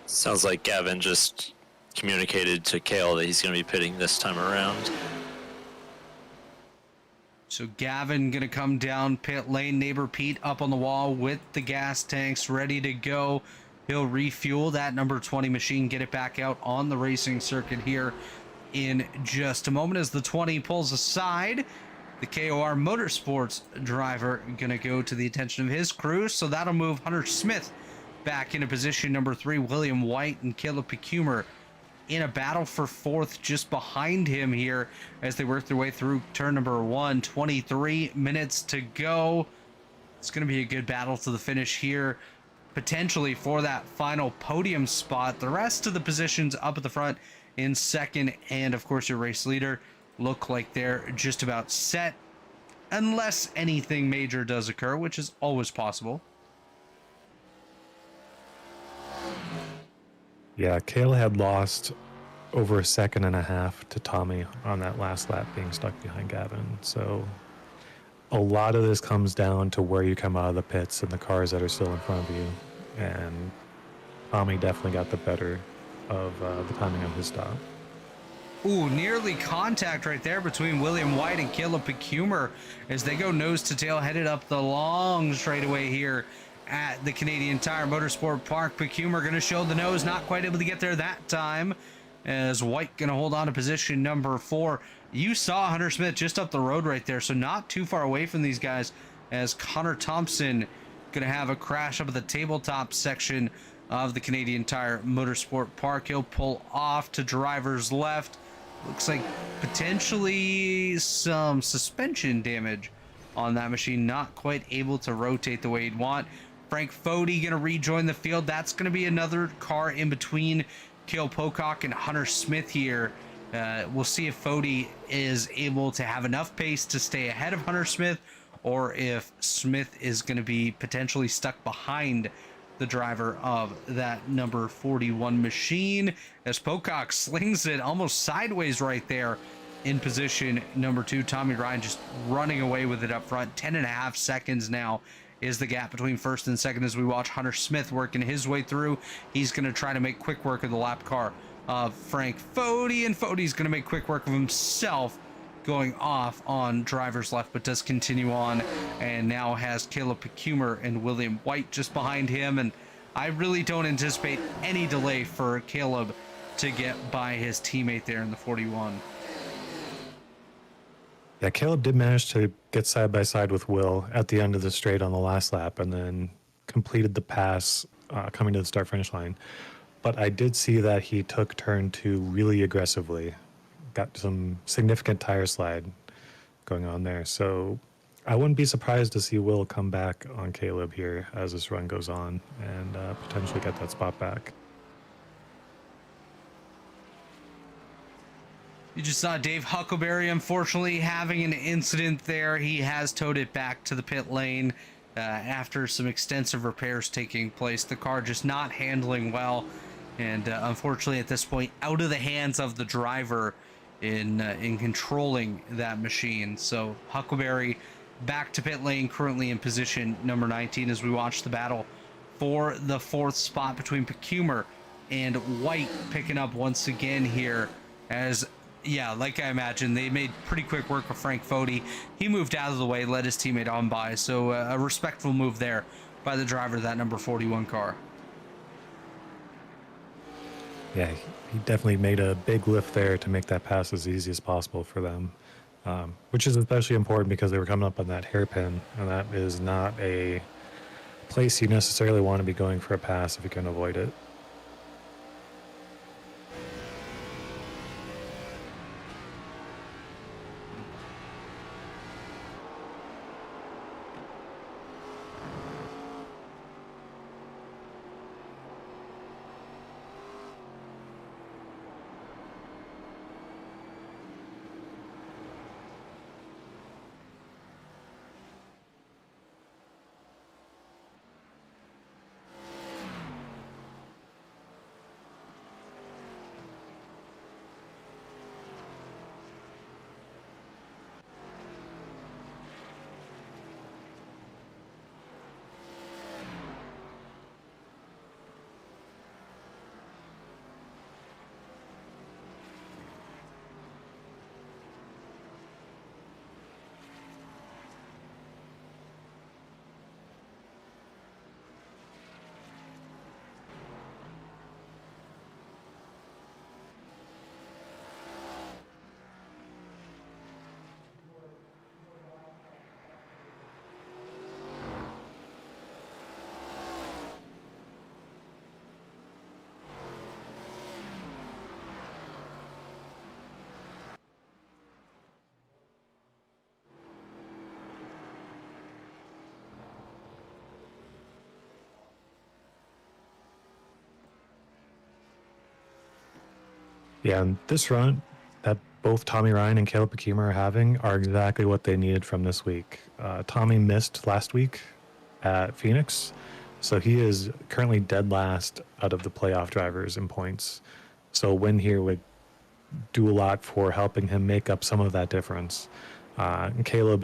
Sounds like Gavin just communicated to Cale that he's going to be pitting this time around. So Gavin going to come down pit lane. Neighbor Pete up on the wall with the gas tanks ready to go. He'll refuel that number 20 machine, get it back out on the racing circuit here in just a moment. As the 20 pulls aside, the KOR Motorsports driver going to go to the attention of his crew. So that'll move Hunter Smith back into position number 3. William White and Caleb Pecumer in a battle for 4th just behind him here as they work their way through turn number 1. 23 minutes to go. It's going to be a good battle to the finish here, potentially for that final podium spot. The rest of the positions up at the front in second and, of course, your race leader look like they're just about set, unless anything major does occur, which is always possible. Yeah, Cale had lost over 1.5 seconds to Tommy on that last lap, being stuck behind Gavin. So a lot of this comes down to where you come out of the pits and the cars that are still in front of you. And Tommy definitely got the better of the timing of his stop. Ooh, nearly contact right there between William White and Caleb Pecumer as they go nose to tail, headed up the long straightaway here at the Canadian Tire Motorsport Park. Pecumer going to show the nose, not quite able to get there that time, as White going to hold on to position number 4. You saw Hunter Smith just up the road right there, so not too far away from these guys, as Connor Thompson going to have a crash up at the tabletop section of the Canadian Tire Motorsport Park. He'll pull off to driver's left. Looks like potentially some suspension damage on that machine, not quite able to rotate the way he'd want. Frank Fody going to rejoin the field. That's going to be another car in between Cale Pocock and Hunter Smith here. We'll see if Fody is able to have enough pace to stay ahead of Hunter Smith, or if Smith is going to be potentially stuck behind the driver of that number 41 machine, as Pocock slings it almost sideways right there in position number 2. Tommy Ryan just running away with it up front. 10.5 seconds now is the gap between first and second as we watch Hunter Smith working his way through. He's going to try to make quick work of the lap car of Frank Fody, and Fody's going to make quick work of himself, going off on driver's left, but does continue on, and now has Caleb Pecumer and William White just behind him. And I really don't anticipate any delay for Caleb to get by his teammate there in the 41. Yeah, Caleb did manage to get side by side with Will at the end of the straight on the last lap, and then completed the pass coming to the start finish line. But I did see that he took turn 2 really aggressively. Got some significant tire slide going on there. So I wouldn't be surprised to see Will come back on Caleb here as this run goes on, and potentially get that spot back. You just saw Dave Huckleberry, unfortunately, having an incident there. He has towed it back to the pit lane after some extensive repairs taking place. The car just not handling well, and unfortunately at this point out of the hands of the driver in controlling that machine. So Huckleberry back to pit lane, currently in position number 19 as we watch the battle for the 4th spot between Pecumer and White, picking up once again here as, yeah, like I imagined, they made pretty quick work of Frank Fody. He moved out of the way, let his teammate on by, so a respectful move there by the driver of that number 41 car. Yeah, he definitely made a big lift there to make that pass as easy as possible for them, which is especially important because they were coming up on that hairpin, and that is not a place you necessarily want to be going for a pass if you can avoid it. Yeah, and this run that both Tommy Ryan and Caleb Pecumer are having are exactly what they needed from this week. Tommy missed last week at Phoenix, so he is currently dead last out of the playoff drivers in points. So a win here would do a lot for helping him make up some of that difference. And Caleb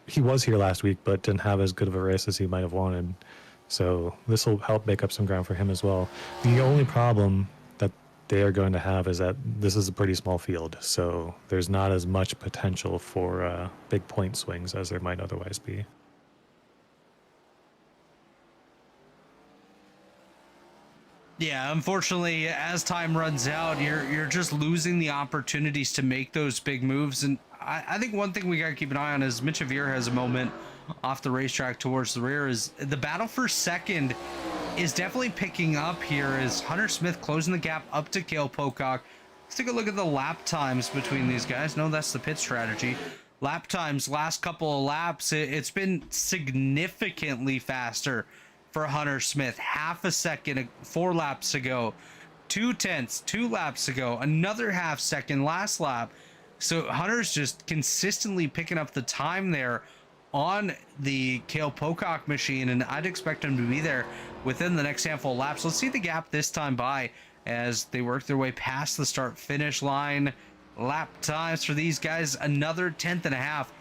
he was here last week, but didn't have as good of a race as he might have wanted. So this will help make up some ground for him as well. The only problem that they are going to have is that this is a pretty small field, so there's not as much potential for big point swings as there might otherwise be. Yeah, unfortunately, as time runs out, you're just losing the opportunities to make those big moves. And I think one thing we got to keep an eye on is Mitch Avir has a moment off the racetrack towards the rear. Is the battle for second is definitely picking up here as Hunter Smith closing the gap up to Cale Pocock. Let's take a look at the lap times between these guys. No, that's the pit strategy. Lap times, last couple of laps, it's been significantly faster for Hunter Smith. Half a second 4 laps ago, 0.2, 2 laps ago, another half second last lap. So Hunter's just consistently picking up the time there on the Cale Pocock machine, and I'd expect him to be there within the next handful of laps. Let's see the gap this time by as they work their way past the start finish line. Lap times for these guys, another 10th and a half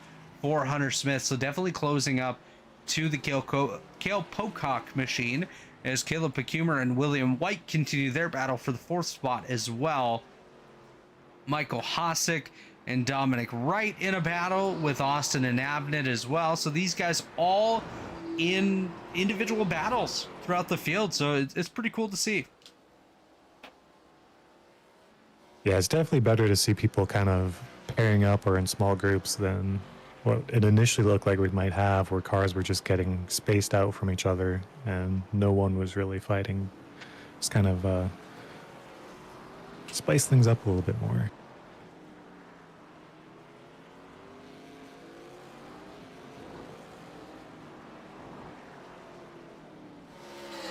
for Hunter Smith. So definitely closing up to the Cale Pocock machine as Caleb Pecumer and William White continue their battle for the 4th spot as well. Michael Hosick and Dominic Wright in a battle with Austin and Abnett as well. So these guys all in individual battles throughout the field. So it's pretty cool to see. Yeah, it's definitely better to see people kind of pairing up or in small groups than what it initially looked like we might have, where cars were just getting spaced out from each other and no one was really fighting. It's kind of spice things up a little bit more.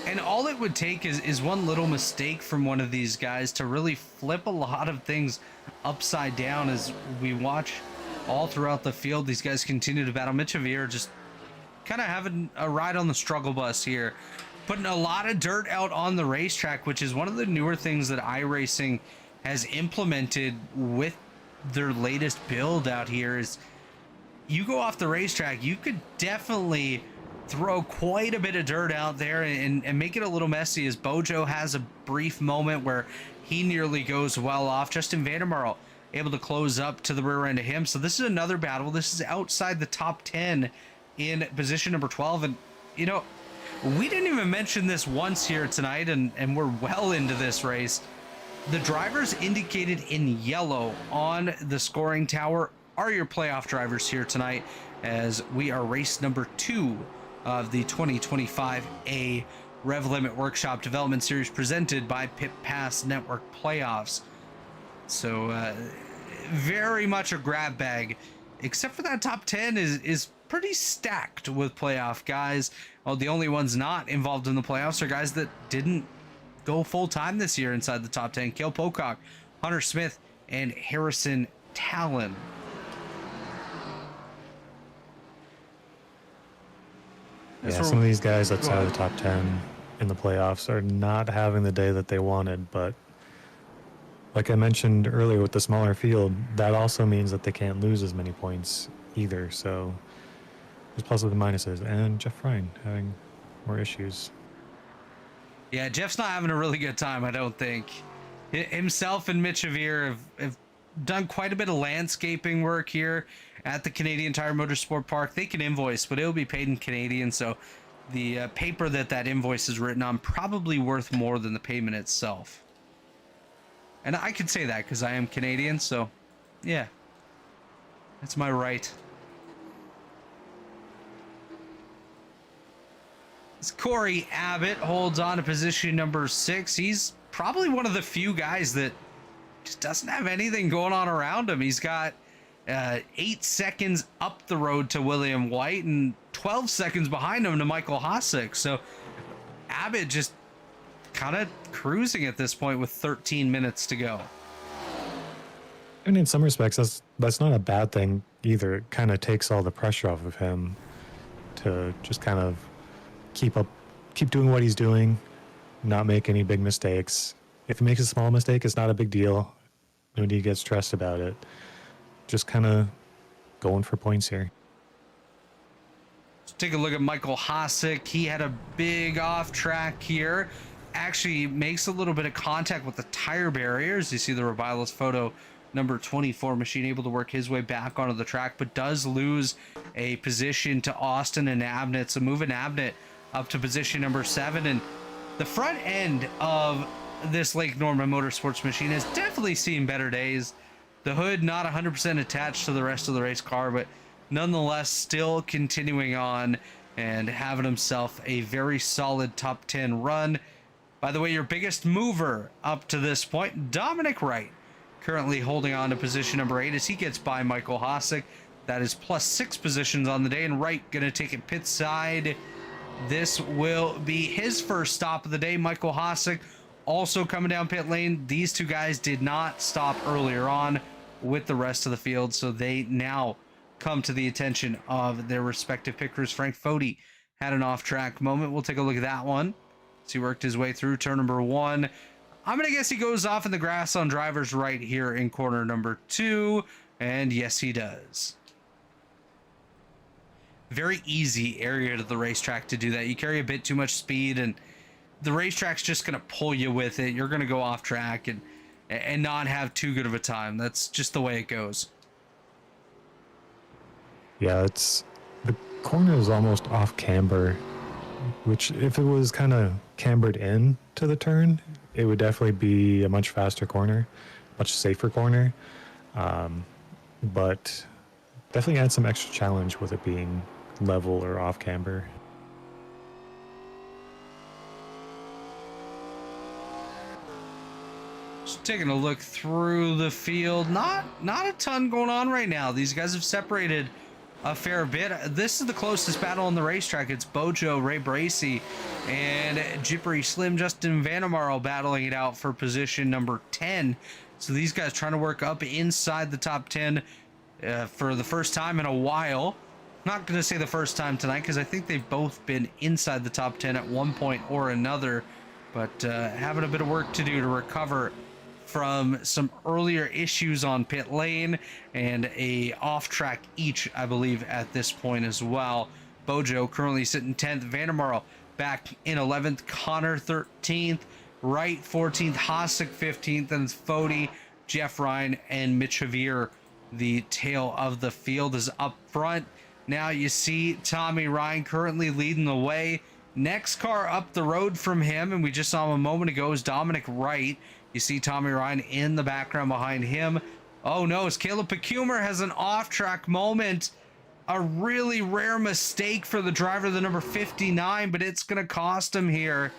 And all it would take is one little mistake from one of these guys to really flip a lot of things upside down. As we watch all throughout the field, these guys continue to battle. Mitch Avir just kind of having a ride on the struggle bus here, putting a lot of dirt out on the racetrack, which is one of the newer things that iRacing has implemented with their latest build out here. Is you go off the racetrack, you could definitely throw quite a bit of dirt out there and make it a little messy, as Bojo has a brief moment where he nearly goes well off. Justin Vandermarl able to close up to the rear end of him. So this is another battle. This is outside the top 10 in position number 12. And, you know, we didn't even mention this once here tonight, and we're well into this race. The drivers indicated in yellow on the scoring tower are your playoff drivers here tonight, as we are race number 2 of the 2025A RevLimit Workshop Development Series presented by Pit Pass Network Playoffs. So very much a grab bag, except for that top 10 is pretty stacked with playoff guys. Well, the only ones not involved in the playoffs are guys that didn't go full time this year inside the top 10. Cale Pocock, Hunter Smith, and Harrison Talon. Yeah, some of these guys outside of the top 10 in the playoffs are not having the day that they wanted, but like I mentioned earlier with the smaller field, that also means that they can't lose as many points either. So there's pluses and minuses, and Jeff Ryan having more issues. Yeah, Jeff's not having a really good time, I don't think. Himself and Mitch Avir have done quite a bit of landscaping work here at the Canadian Tire Motorsport Park. They can invoice, but it'll be paid in Canadian, so the paper that invoice is written on probably worth more than the payment itself. And I could say that because I am Canadian, so yeah, that's my right. As Corey Abbott holds on to position number 6. He's probably one of the few guys that just doesn't have anything going on around him. He's got 8 seconds up the road to William White and 12 seconds behind him to Michael Hosick. So Abbott just kind of cruising at this point with 13 minutes to go. And in some respects, that's not a bad thing either. It kind of takes all the pressure off of him to just kind of keep doing what he's doing, not make any big mistakes. If he makes a small mistake, it's not a big deal. No need to get stressed about it. Just kind of going for points here. Let's take a look at Michael Hosick. He had a big off track here. Actually makes a little bit of contact with the tire barriers. You see the Revilas photo number 24 machine able to work his way back onto the track, but does lose a position to Austin and Abnett. So moving Abnett up to position number 7. And the front end of this Lake Norman Motorsports machine has definitely seen better days. The hood not 100% attached to the rest of the race car, but nonetheless still continuing on and having himself a very solid top 10 run. By the way, your biggest mover up to this point, Dominic Wright, currently holding on to position number 8 as he gets by Michael Hosick. That is plus 6 positions on the day, and Wright going to take it pit side. This will be his first stop of the day. Michael Hosick also coming down pit lane. These two guys did not stop earlier on with the rest of the field, so they now come to the attention of their respective pit crews. Frank Foti had an off-track moment. We'll take a look at that one. So he worked his way through turn number 1. I'm going to guess he goes off in the grass on driver's right here in corner number 2. And yes, he does. Very easy area to the racetrack to do that. You carry a bit too much speed and the racetrack's just going to pull you with it. You're going to go off track and not have too good of a time. That's just the way it goes. Yeah, the corner is almost off camber, which if it was kind of cambered in to the turn, it would definitely be a much faster corner, much safer corner. But definitely add some extra challenge with it being level or off camber. Just taking a look through the field, not a ton going on right now. These guys have separated a fair bit. This is the closest battle on the racetrack. It's Bojo, Ray Bracey, and Jippery Slim Justin Vandermarl battling it out for position number 10. So these guys trying to work up inside the top 10 for the first time in a while. Not going to say the first time tonight because I think they've both been inside the top 10 at one point or another, but having a bit of work to do to recover from some earlier issues on pit lane and a off track each, I believe, at this point as well. Bojo currently sitting 10th, Vandermarl back in 11th, Connor 13th, Wright 14th, Hossack 15th, and Foti, Jeff Ryan, and Mitch Javier. The tail of the field is up front. Now you see Tommy Ryan currently leading the way. Next car up the road from him, and we just saw him a moment ago, is Dominic Wright. You see Tommy Ryan in the background behind him. Oh no, as Caleb Pecumer has an off-track moment. A really rare mistake for the driver, the number 59, but it's going to cost him here.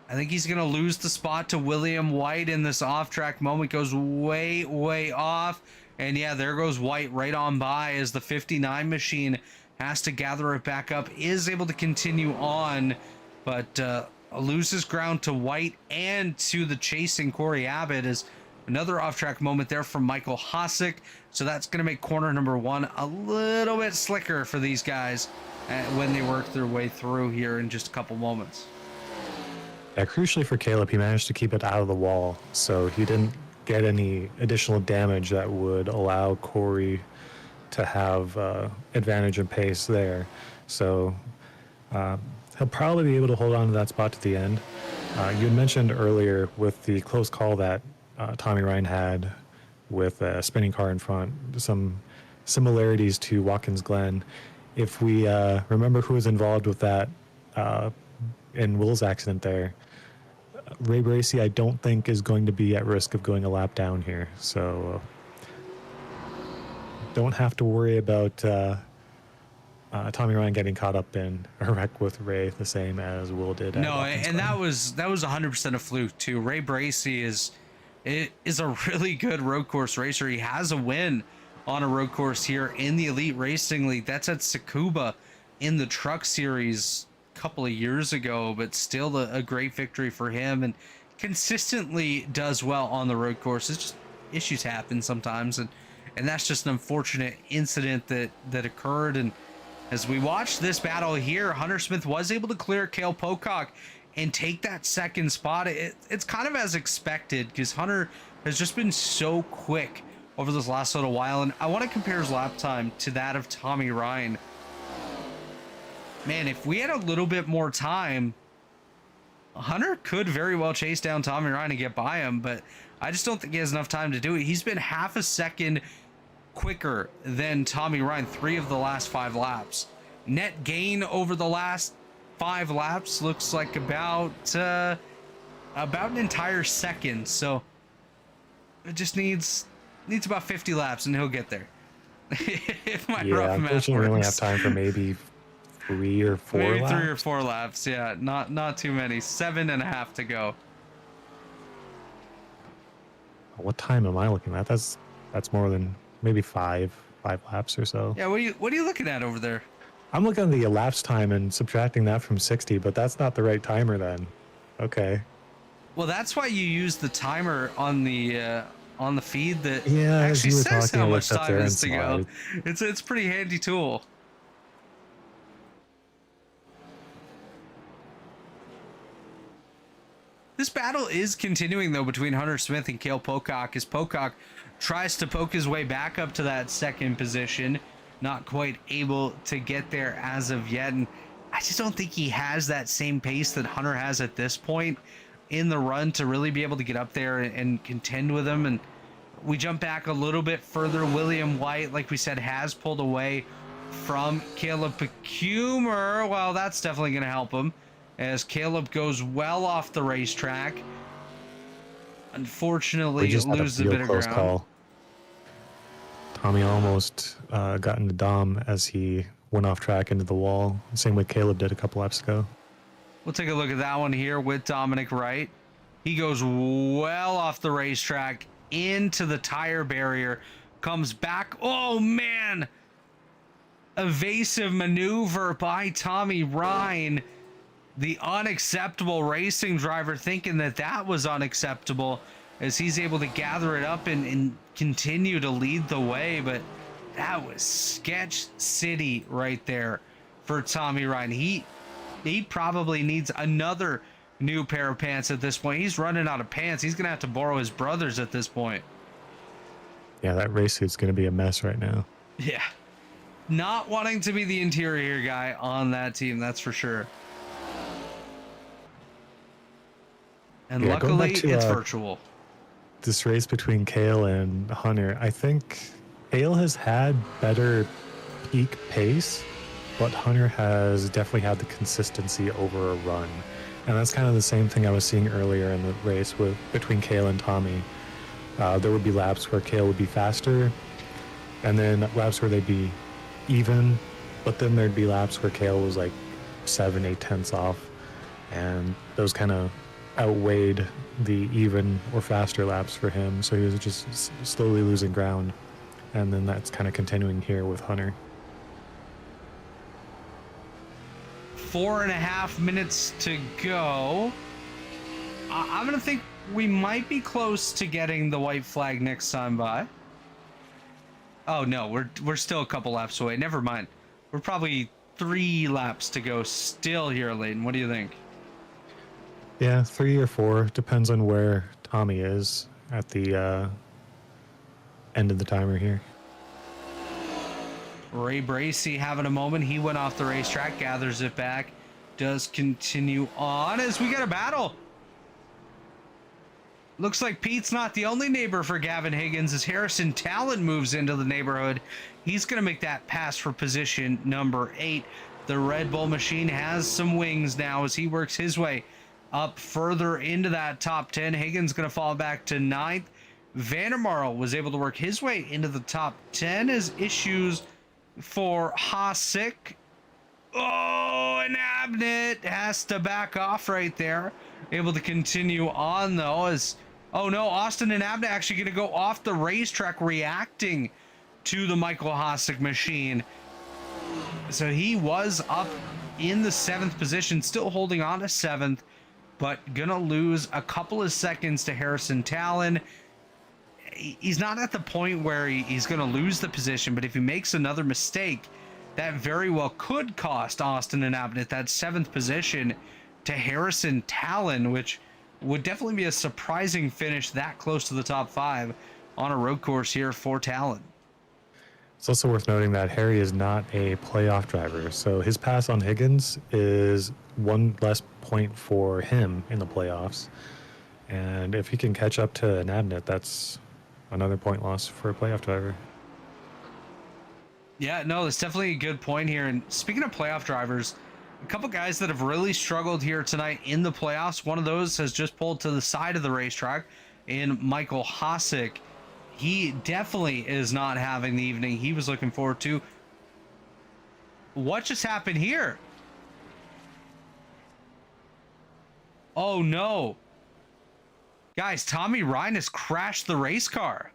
I think he's going to lose the spot to William White in this off-track moment. Goes way, way off. And yeah, there goes White right on by as the 59 machine has to gather it back up. Is able to continue on, but loses ground to White and to the chasing Corey Abbott. Is another off-track moment there from Michael Hossack. So that's going to make corner number 1 a little bit slicker for these guys when they work their way through here in just a couple moments. Yeah, crucially for Caleb, he managed to keep it out of the wall, so he didn't get any additional damage that would allow Corey to have advantage and pace there. So he'll probably be able to hold on to that spot to the end. You had mentioned earlier with the close call that Tommy Ryan had with a spinning car in front, some similarities to Watkins Glen. If we remember who was involved with that in Will's accident there, Ray Bracey, I don't think, is going to be at risk of going a lap down here. So don't have to worry about Tommy Ryan getting caught up in a wreck with Ray the same as Will did. No, and that was 100% a fluke too. Ray Bracey is a really good road course racer. He has a win on a road course here in the Elite Racing League. That's at Tsukuba in the Truck Series couple of years ago, but still a great victory for him, and consistently does well on the road course. It's just issues happen sometimes, and that's just an unfortunate incident that occurred. And as we watch this battle here, Hunter Smith was able to clear Cale Pocock and take that second spot. It's kind of as expected because Hunter has just been so quick over this last little while, and I want to compare his lap time to that of Tommy Ryan. Man, if we had a little bit more time, Hunter could very well chase down Tommy Ryan and get by him, but I just don't think he has enough time to do it. He's been half a second quicker than Tommy Ryan 3 of the last 5 laps. Net gain over the last 5 laps looks like about an entire second. So it just needs about 50 laps and he'll get there. If my rough math unfortunately, we only works. have time for maybe 3 or 4 Maybe laps. 3 or 4 laps. Yeah, not too many. 7.5 to go. What time am I looking at? That's more than maybe 5 laps or so. Yeah, what are you looking at over there? I'm looking at the elapsed time and subtracting that from 60, but that's not the right timer then. Okay. Well, that's why you use the timer on the on the feed that Yeah, as actually you were says talking, how I much looked up time there is and to saw go. it. It's a pretty handy tool. This battle is continuing though between Hunter Smith and Cale Pocock as Pocock tries to poke his way back up to that second position, not quite able to get there as of yet. And I just don't think he has that same pace that Hunter has at this point in the run to really be able to get up there and contend with him. And we jump back a little bit further. William White, like we said, has pulled away from Caleb Pecumer. Well, that's definitely going to help him as Caleb goes well off the racetrack. Unfortunately, We just had loses a real bit of close ground. call. Tommy almost got into Dom as he went off track into the wall. Same way Caleb did a couple laps ago. We'll take a look at that one here with Dominic Wright. He goes well off the racetrack into the tire barrier, comes back. Oh man, evasive maneuver by Tommy Ryan, the unacceptable racing driver, thinking that that was unacceptable as he's able to gather it up and continue to lead the way. But that was sketch city right there for Tommy Ryan. He probably needs another new pair of pants at this point. He's running out of pants. He's gonna have to borrow his brother's at this point. Yeah, that race suit's going to be a mess right now. Yeah, not wanting to be the interior guy on that team, that's for sure. And Yeah, going luckily back to, it's virtual. This race between Cale and Hunter, I think Cale has had better peak pace, but Hunter has definitely had the consistency over a run. And that's kind of the same thing I was seeing earlier in the race between Cale and Tommy. There would be laps where Cale would be faster, and then laps where they'd be even, but then there'd be laps where Cale was like 7, 8 tenths off, and those kind of outweighed the even or faster laps for him, so he was just slowly losing ground, and then that's kind of continuing here with Hunter. 4.5 minutes to go. I'm gonna think we might be close to getting the white flag next time by. Oh no, we're still a couple laps away. Never mind. We're probably 3 laps to go still here, Alayton. What do you think? Yeah, 3 or 4, depends on where Tommy is at the end of the timer here. Ray Bracey having a moment. He went off the racetrack, gathers it back, does continue on as we get a battle. Looks like Pete's not the only neighbor for Gavin Higgins as Harrison Talent moves into the neighborhood. He's going to make that pass for position number 8. The Red Bull machine has some wings now as he works his way up further into that top 10. Higgins going to fall back to 9th. Vandermarl was able to work his way into the top 10 as issues for Hasek. Oh, and Abnett has to back off right there. Able to continue on though as, oh no, Austin and Abnett actually going to go off the racetrack reacting to the Michael Hasek machine. So he was up in the 7th position, still holding on to 7th, but gonna lose a couple of seconds to Harrison Talon. He's not at the point where he's going to lose the position, but if he makes another mistake, that very well could cost Austin and Abnett that 7th position to Harrison Talon, which would definitely be a surprising finish that close to the top 5 on a road course here for Talon. It's also worth noting that Harry is not a playoff driver, so his pass on Higgins is 1 less point for him in the playoffs. And if he can catch up to an Abnett, that's another point loss for a playoff driver. Yeah, no, that's definitely a good point here. And speaking of playoff drivers, a couple guys that have really struggled here tonight in the playoffs. One of those has just pulled to the side of the racetrack in Michael Hasek. He definitely is not having the evening he was looking forward to. What just happened here? Oh no. Guys, Tommy Ryan has crashed the race car.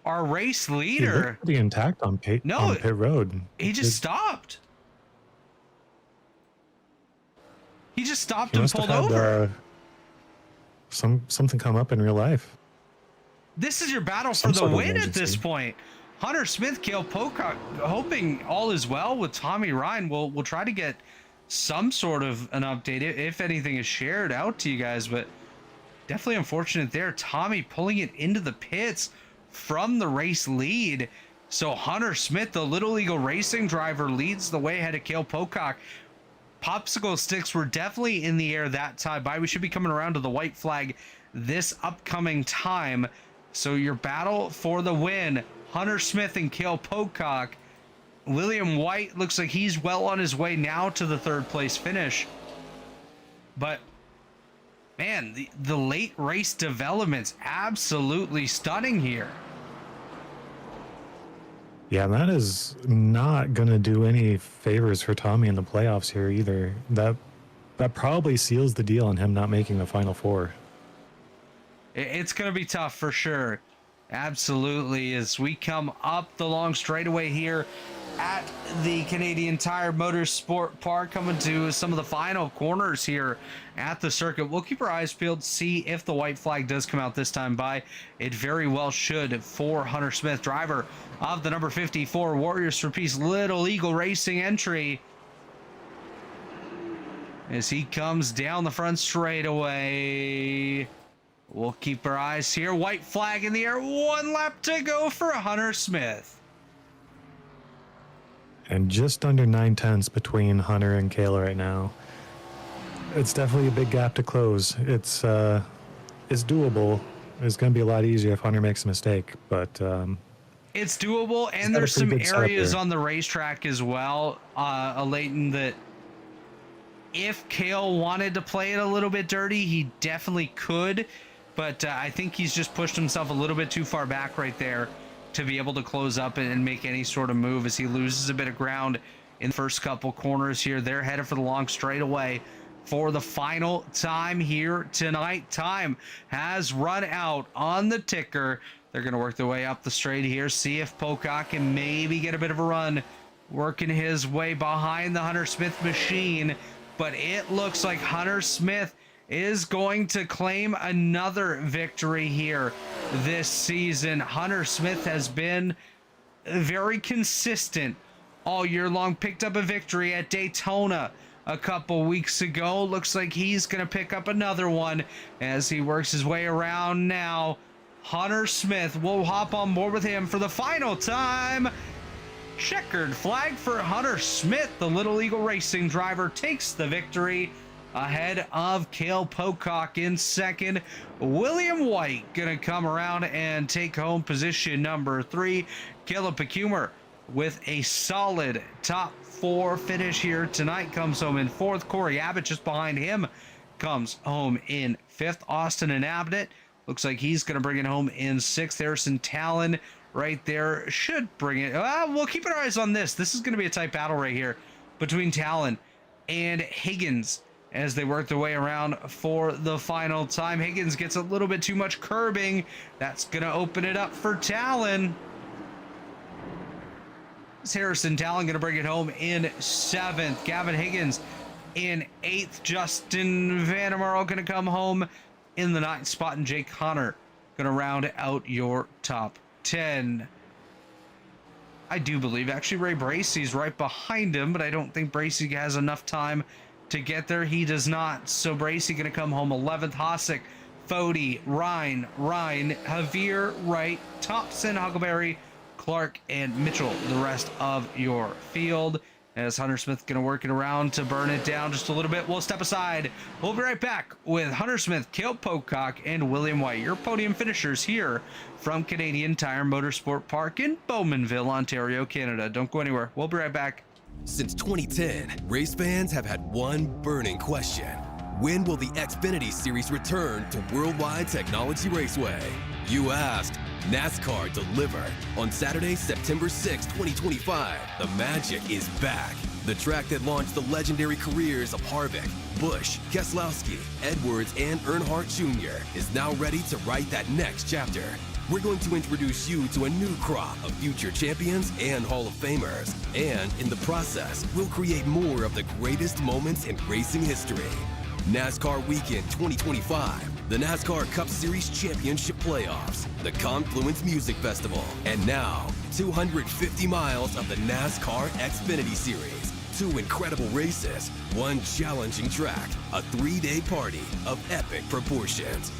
Our race He leader. looked pretty intact on pit road. He just stopped. He just stopped He and must have pulled had over. something come up in real life. This is your battle for Some the sort of win at this emergency. point. Hunter Smith, Cale Pocock, hoping all is well with Tommy Ryan. We'll try to get some sort of an update, if anything is shared out to you guys, but definitely unfortunate there. Tommy pulling it into the pits from the race lead. So Hunter Smith, the Little Eagle Racing driver, leads the way ahead of Cale Pocock. Popsicle sticks were definitely in the air that time by. We should be coming around to the white flag this upcoming time. So your battle for the win, Hunter Smith and Cale Pocock. William White looks like he's well on his way now to the third place finish. But man, the late race developments absolutely stunning here. Yeah, and that is not going to do any favors for Tommy in the playoffs here either. That probably seals the deal on him not making the Final Four. It's going to be tough for sure. Absolutely. As we come up the long straightaway here at the Canadian Tire Motorsport Park, coming to some of the final corners here at the circuit. We'll keep our eyes peeled to see if the white flag does come out this time by. It very well should for Hunter Smith, driver of the number 54 Warriors for Peace Little Eagle Racing entry, as he comes down the front straightaway. We'll keep our eyes here. White flag in the air. 1 lap to go for Hunter Smith. And just under 9/10 between Hunter and Cale right now. It's definitely a big gap to close. It's doable. It's going to be a lot easier if Hunter makes a mistake, but It's doable, and got a there's pretty some good setup areas there. on the racetrack as well, Alayton, that if Cale wanted to play it a little bit dirty, he definitely could. But I think he's just pushed himself a little bit too far back right there to be able to close up and make any sort of move, as he loses a bit of ground in the first couple corners here. They're headed for the long straightaway for the final time here tonight. Time has run out on the ticker. They're going to work their way up the straight here, see if Pocock can maybe get a bit of a run, working his way behind the Hunter Smith machine. But it looks like Hunter Smith is going to claim another victory here this season. Hunter Smith has been very consistent all year long. Picked up a victory at Daytona a couple weeks ago. Looks like he's going to pick up another one as he works his way around now. Hunter Smith, we'll hop on board with him for the final time. Checkered flag for Hunter Smith. The Little Eagle Racing driver takes the victory ahead of Cale Pocock in second. William White gonna come around and take home position number 3. Caleb Pecumer with a solid top 4 finish here tonight comes home in 4th. Corey Abbott just behind him comes home in 5th. Austin and Abbott looks like he's gonna bring it home in 6th. Harrison Talon right there should bring it. We'll keep our eyes on this. This is gonna be a tight battle right here between Talon and Higgins as they work their way around for the final time. Higgins gets a little bit too much curbing. That's going to open it up for Talon. It's Harrison Talon going to bring it home in 7th. Gavin Higgins in 8th. Justin Vandermarl going to come home in the 9th spot. And Jake Hunter going to round out your top 10. I do believe actually Ray Bracey's right behind him, but I don't think Bracey has enough time to get there. He does not. So Bracey going to come home 11th. Hosick, Fody, Ryan, Javier, Wright, Thompson, Huckleberry, Clark, and Mitchell, the rest of your field. As Hunter Smith going to work it around to burn it down just a little bit. We'll step aside. We'll be right back with Hunter Smith, Cale Pocock, and William White, your podium finishers here from Canadian Tire Motorsport Park in Bowmanville, Ontario, Canada. Don't go anywhere. We'll be right back. Since 2010, race fans have had one burning question. When will the Xfinity Series return to Worldwide Technology Raceway? You asked. NASCAR delivered. On Saturday, September 6, 2025, the magic is back. The track that launched the legendary careers of Harvick, Busch, Keselowski, Edwards, and Earnhardt Jr. is now ready to write that next chapter. We're going to introduce you to a new crop of future champions and Hall of Famers. And in the process, we'll create more of the greatest moments in racing history. NASCAR Weekend 2025. the NASCAR Cup Series Championship Playoffs, the Confluence Music Festival, and now 250 miles of the NASCAR Xfinity Series. 2 incredible races, 1 challenging track, a 3-day party of epic proportions.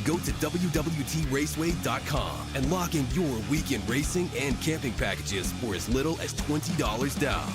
Go to www.raceway.com and lock in your weekend racing and camping packages for as little as $20 down.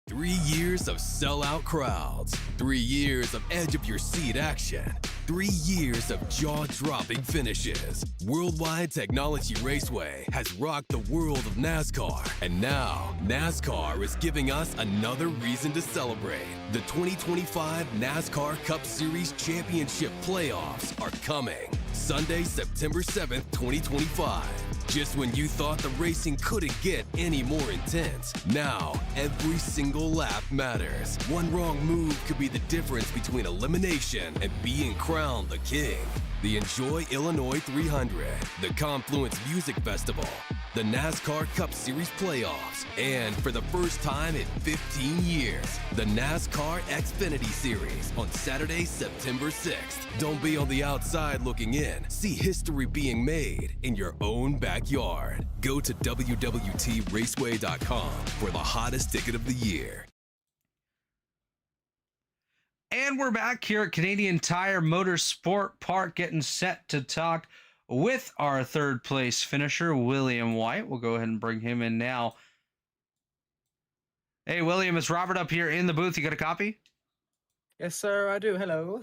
3 years of sellout crowds, 3 years of edge of your seat action, 3 years of jaw-dropping finishes. Worldwide Technology Raceway has rocked the world of NASCAR, and now NASCAR is giving us another reason to celebrate. The 2025 NASCAR Cup Series Championship Playoffs are coming Sunday, September 7th, 2025. Just when you thought the racing couldn't get any more intense, now every single lap matters. One wrong move could be the difference between elimination and being crowned the king. The Enjoy Illinois 300, the Confluence Music Festival, the NASCAR Cup Series Playoffs, and for the first time in 15 years, the NASCAR Xfinity Series on Saturday, September 6th. Don't be on the outside looking in. See history being made in your own backyard. Go to www.raceway.com for the hottest ticket of the year. And we're back here at Canadian Tire Motorsport Park, getting set to talk with our third place finisher, William White. We'll go ahead and bring him in now. Hey, William, it's Robert up here in the booth. You got a copy? Yes, sir, I do. Hello.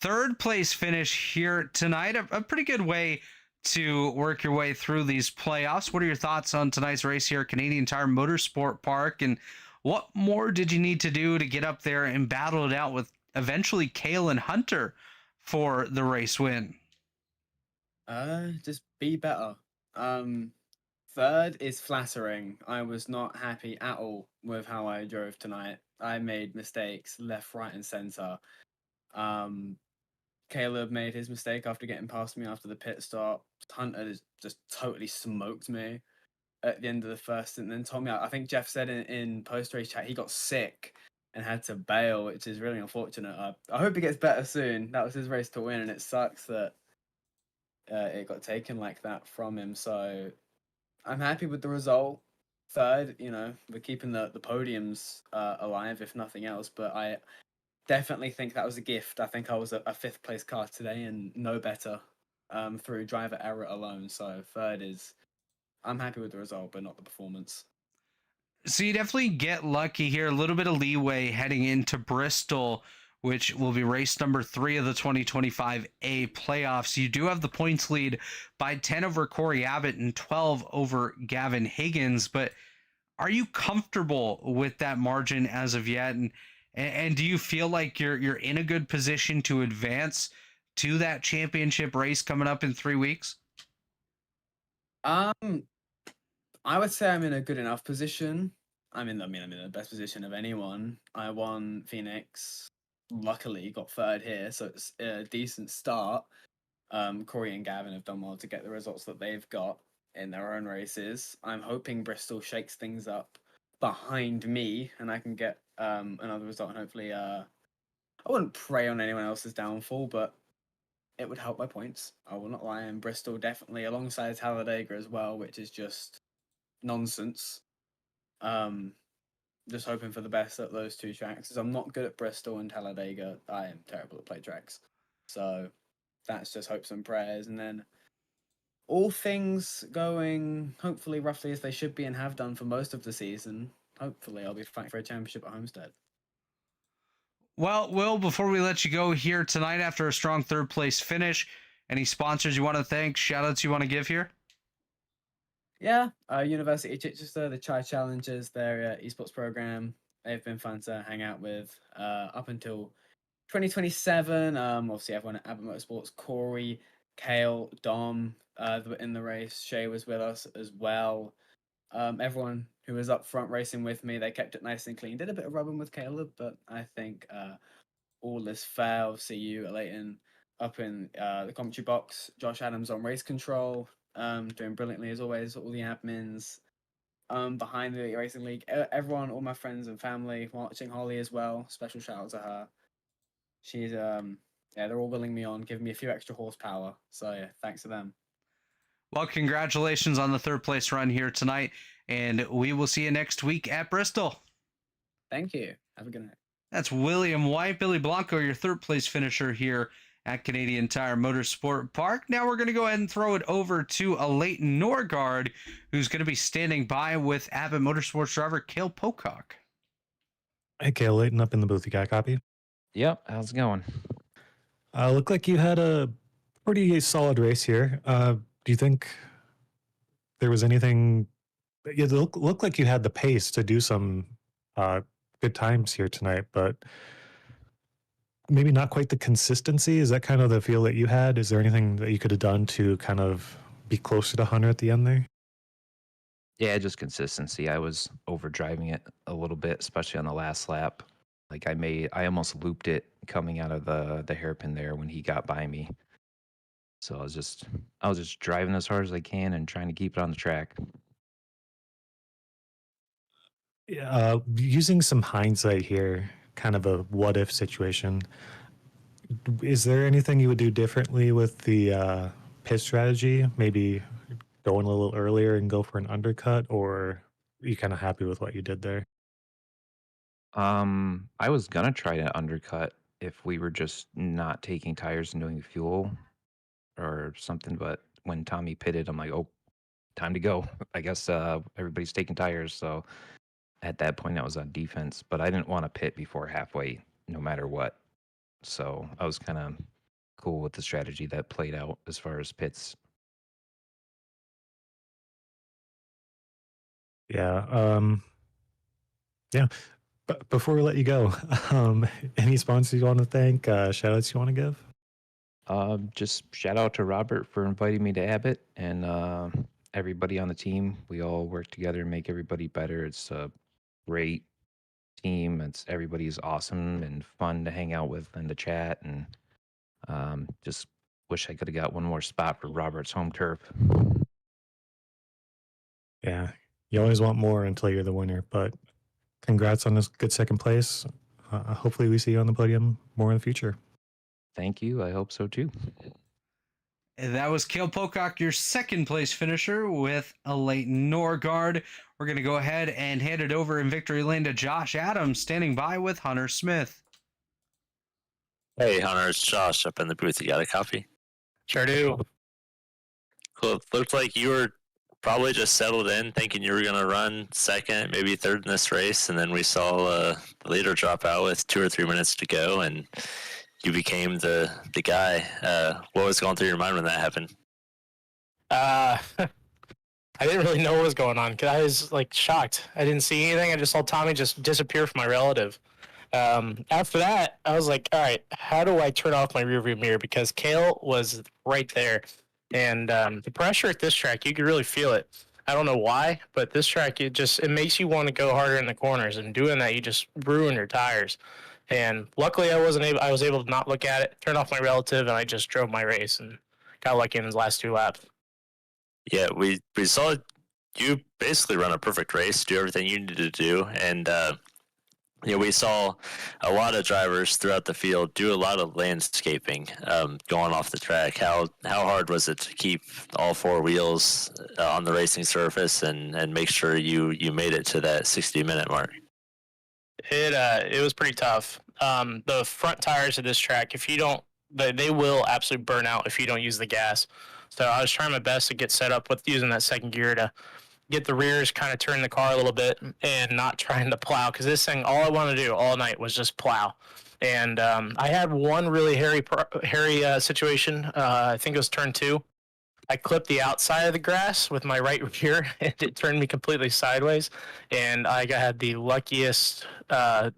Third place finish here tonight. A pretty good way to work your way through these playoffs. What are your thoughts on tonight's race here at Canadian Tire Motorsport Park? And what more did you need to do to get up there and battle it out with eventually Cale and Hunter for the race win? Just be better. Third is flattering. I was not happy at all with how I drove tonight. I made mistakes left, right, and center. Caleb made his mistake after getting past me after the pit stop. Hunter just totally smoked me at the end of the first, and then told me, I think Jeff said in post-race chat, he got sick and had to bail, which is really unfortunate. I hope he gets better soon. That was his race to win, and it sucks that it got taken like that from him. So I'm happy with the result. Third, we're keeping the podiums alive, if nothing else, but I definitely think that was a gift. I think I was a fifth place car today and no better through driver error alone. So third is, I'm happy with the result, but not the performance. So you definitely get lucky here, a little bit of leeway heading into Bristol, which will be race number 3 of the 2025 A playoffs. You do have the points lead by 10 over Corey Abbott and 12 over Gavin Higgins, but are you comfortable with that margin as of yet? And do you feel like you're in a good position to advance to that championship race coming up in 3 weeks? I would say I'm in a good enough position. I'm in the best position of anyone. I won Phoenix. Luckily, got third here, so it's a decent start. Corey and Gavin have done well to get the results that they've got in their own races. I'm hoping Bristol shakes things up behind me, and I can get another result. And hopefully, I wouldn't prey on anyone else's downfall, but it would help my points. I will not lie. And Bristol definitely alongside Talladega as well, which is just nonsense. Just hoping for the best at those 2 tracks, because I'm not good at Bristol and Talladega. I am terrible at play tracks. So that's just hopes and prayers. And then all things going hopefully roughly as they should be and have done for most of the season, hopefully I'll be fighting for a championship at Homestead. Well, Will, before we let you go here tonight after a strong third place finish, any sponsors you want to thank, shout outs you want to give here? Yeah, University of Chichester, the Chai Challengers, their esports program, they've been fun to hang out with up until 2027. Obviously, everyone at Abbott Motorsports, Corey, Cale, Dom were in the race. Shay was with us as well. Everyone who was up front racing with me, they kept it nice and clean. Did a bit of rubbing with Caleb, but I think all is fair. I'll see you, Alayton, up in the commentary box. Josh Adams on race control. Doing brilliantly as always, all the admins behind the racing league, everyone, all my friends and family watching. Holly as well, special shout out to her. She's Yeah, they're all willing me on, giving me a few extra horsepower. So yeah, thanks to them. Well, congratulations on the third place run here tonight, and we will see you next week at Bristol. Thank you. Have a good night. That's William White, Billy Blanco, your third place finisher here at Canadian Tire Motorsport Park. Now we're going to go ahead and throw it over to Alayton Norgard, who's going to be standing by with Abbott Motorsports driver Cale Pocock. Hey, Cale, Alayton up in the booth. You got a copy? Yep, how's it going? Looked like you had a pretty solid race here. Do you think there was anything? It looked like you had the pace to do some good times here tonight, but maybe not quite the consistency. Is that kind of the feel that you had? Is there anything that you could have done to kind of be closer to Hunter at the end there? Yeah, just consistency. I was overdriving it a little bit, especially on the last lap. Like I almost looped it coming out of the hairpin there when he got by me. So I was just driving as hard as I can and trying to keep it on the track. Using some hindsight here, kind of a what if situation, is there anything you would do differently with the pit strategy? Maybe going a little earlier and go for an undercut, or are you kind of happy with what you did there? I was gonna try to undercut if we were just not taking tires and doing fuel or something, but when Tommy pitted, I'm like, oh, time to go. I guess everybody's taking tires, so at that point I was on defense, but I didn't want to pit before halfway no matter what. So I was kind of cool with the strategy that played out as far as pits. Yeah. Yeah. But before we let you go, any sponsors you want to thank? Shout outs you want to give? Just shout out to Robert for inviting me to Abbott and everybody on the team. We all work together and make everybody better. It's a great team. Everybody's awesome and fun to hang out with and to chat. And just wish I could have got one more spot for Robert's home turf. Yeah. You always want more until you're the winner, but congrats on this good second place. Hopefully we see you on the podium more in the future. Thank you. I hope so too. And that was Cale Pocock, your second place finisher with Alayton Norgard. We're going to go ahead and hand it over in victory lane to Josh Adams, standing by with Hunter Smith. Hey, Hunter, it's Josh up in the booth. You got a copy? Sure do. Cool. It looked like you were probably just settled in, thinking you were going to run second, maybe third in this race, and then we saw the leader drop out with 2 or 3 minutes to go, and you became the guy. What was going through your mind when that happened? I didn't really know what was going on because I was like shocked. I didn't see anything. I just saw Tommy just disappear from my relative. After that, I was like, all right, how do I turn off my rearview mirror? Because Cale was right there. And the pressure at this track, you could really feel it. I don't know why, but this track, it makes you want to go harder in the corners. And doing that, you just ruin your tires. And luckily, I was able to not look at it, turn off my relative, and I just drove my race and got lucky in the last 2 laps. Yeah, we saw you basically run a perfect race, do everything you needed to do, and we saw a lot of drivers throughout the field do a lot of landscaping going off the track. How hard was it to keep all 4 wheels on the racing surface and make sure you made it to that 60-minute mark? It was pretty tough. The front tires of this track, they will absolutely burn out if you don't use the gas. So I was trying my best to get set up with using that second gear to get the rears, kind of turn the car a little bit and not trying to plow. Because this thing, all I wanted to do all night was just plow. And I had one really hairy situation. I think it was turn 2. I clipped the outside of the grass with my right rear, and it turned me completely sideways. And I had the luckiest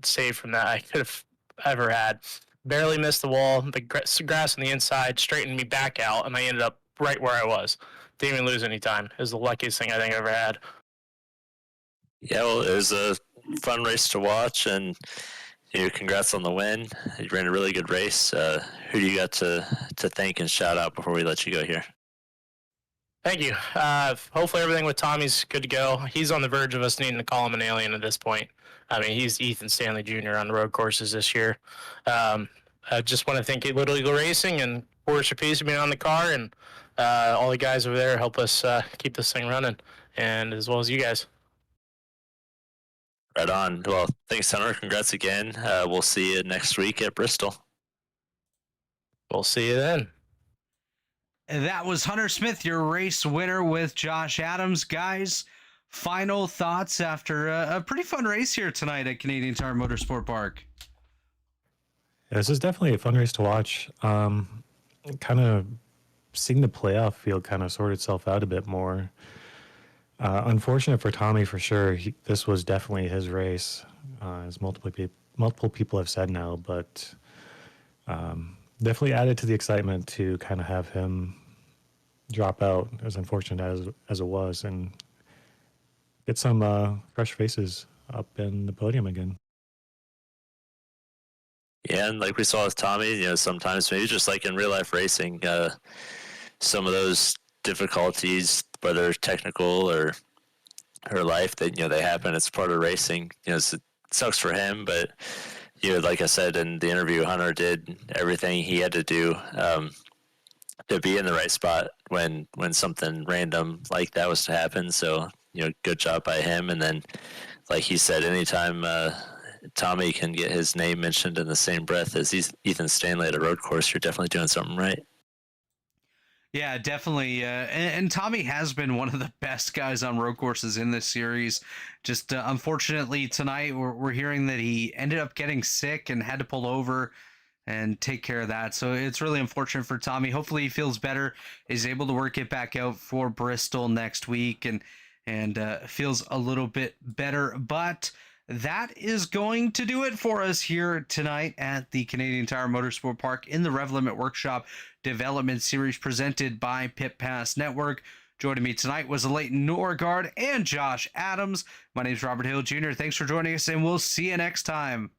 save from that I could have ever had. Barely missed the wall. The grass on the inside straightened me back out, and I ended up right where I was. Didn't even lose any time. It was the luckiest thing I think I ever had. Yeah, well, it was a fun race to watch, and congrats on the win. You ran a really good race. Who do you got to thank and shout out before we let you go here? Thank you. Hopefully everything with Tommy's good to go. He's on the verge of us needing to call him an alien at this point. I mean, he's Ethan Stanley Jr. on the road courses this year. I just want to thank Little Eagle Racing and Forest Peace for being on the car, and all the guys over there help us keep this thing running, and as well as you guys. Right on. Well, thanks, Hunter. Congrats again. We'll see you next week at Bristol. We'll see you then. And that was Hunter Smith, your race winner with Josh Adams. Guys, final thoughts after a pretty fun race here tonight at Canadian Tire Motorsport Park. Yeah, this is definitely a fun race to watch. Kind of seeing the playoff field kind of sort itself out a bit more. Unfortunate for Tommy for sure. This was definitely his race, as multiple people have said now, but definitely added to the excitement to kind of have him drop out, as unfortunate as it was, and get some fresh faces up in the podium again. Yeah, and like we saw with Tommy, sometimes maybe just like in real life racing, some of those difficulties, whether technical or life, that they happen. It's part of racing. It sucks for him, but like I said in the interview, Hunter did everything he had to do to be in the right spot when something random like that was to happen. So good job by him. And then, like he said, anytime Tommy can get his name mentioned in the same breath as Ethan Stanley at a road course, you're definitely doing something right. Yeah, definitely. And Tommy has been one of the best guys on road courses in this series. Just unfortunately tonight, we're hearing that he ended up getting sick and had to pull over and take care of that. So it's really unfortunate for Tommy. Hopefully he feels better, is able to work it back out for Bristol next week, and feels a little bit better. But that is going to do it for us here tonight at the Canadian Tire Motorsport Park in the RevLimit Workshop Development Series presented by Pit Pass Network. Joining me tonight was Alayton Norgard and Josh Adams. My name is Robert Hill Jr. Thanks for joining us, and we'll see you next time.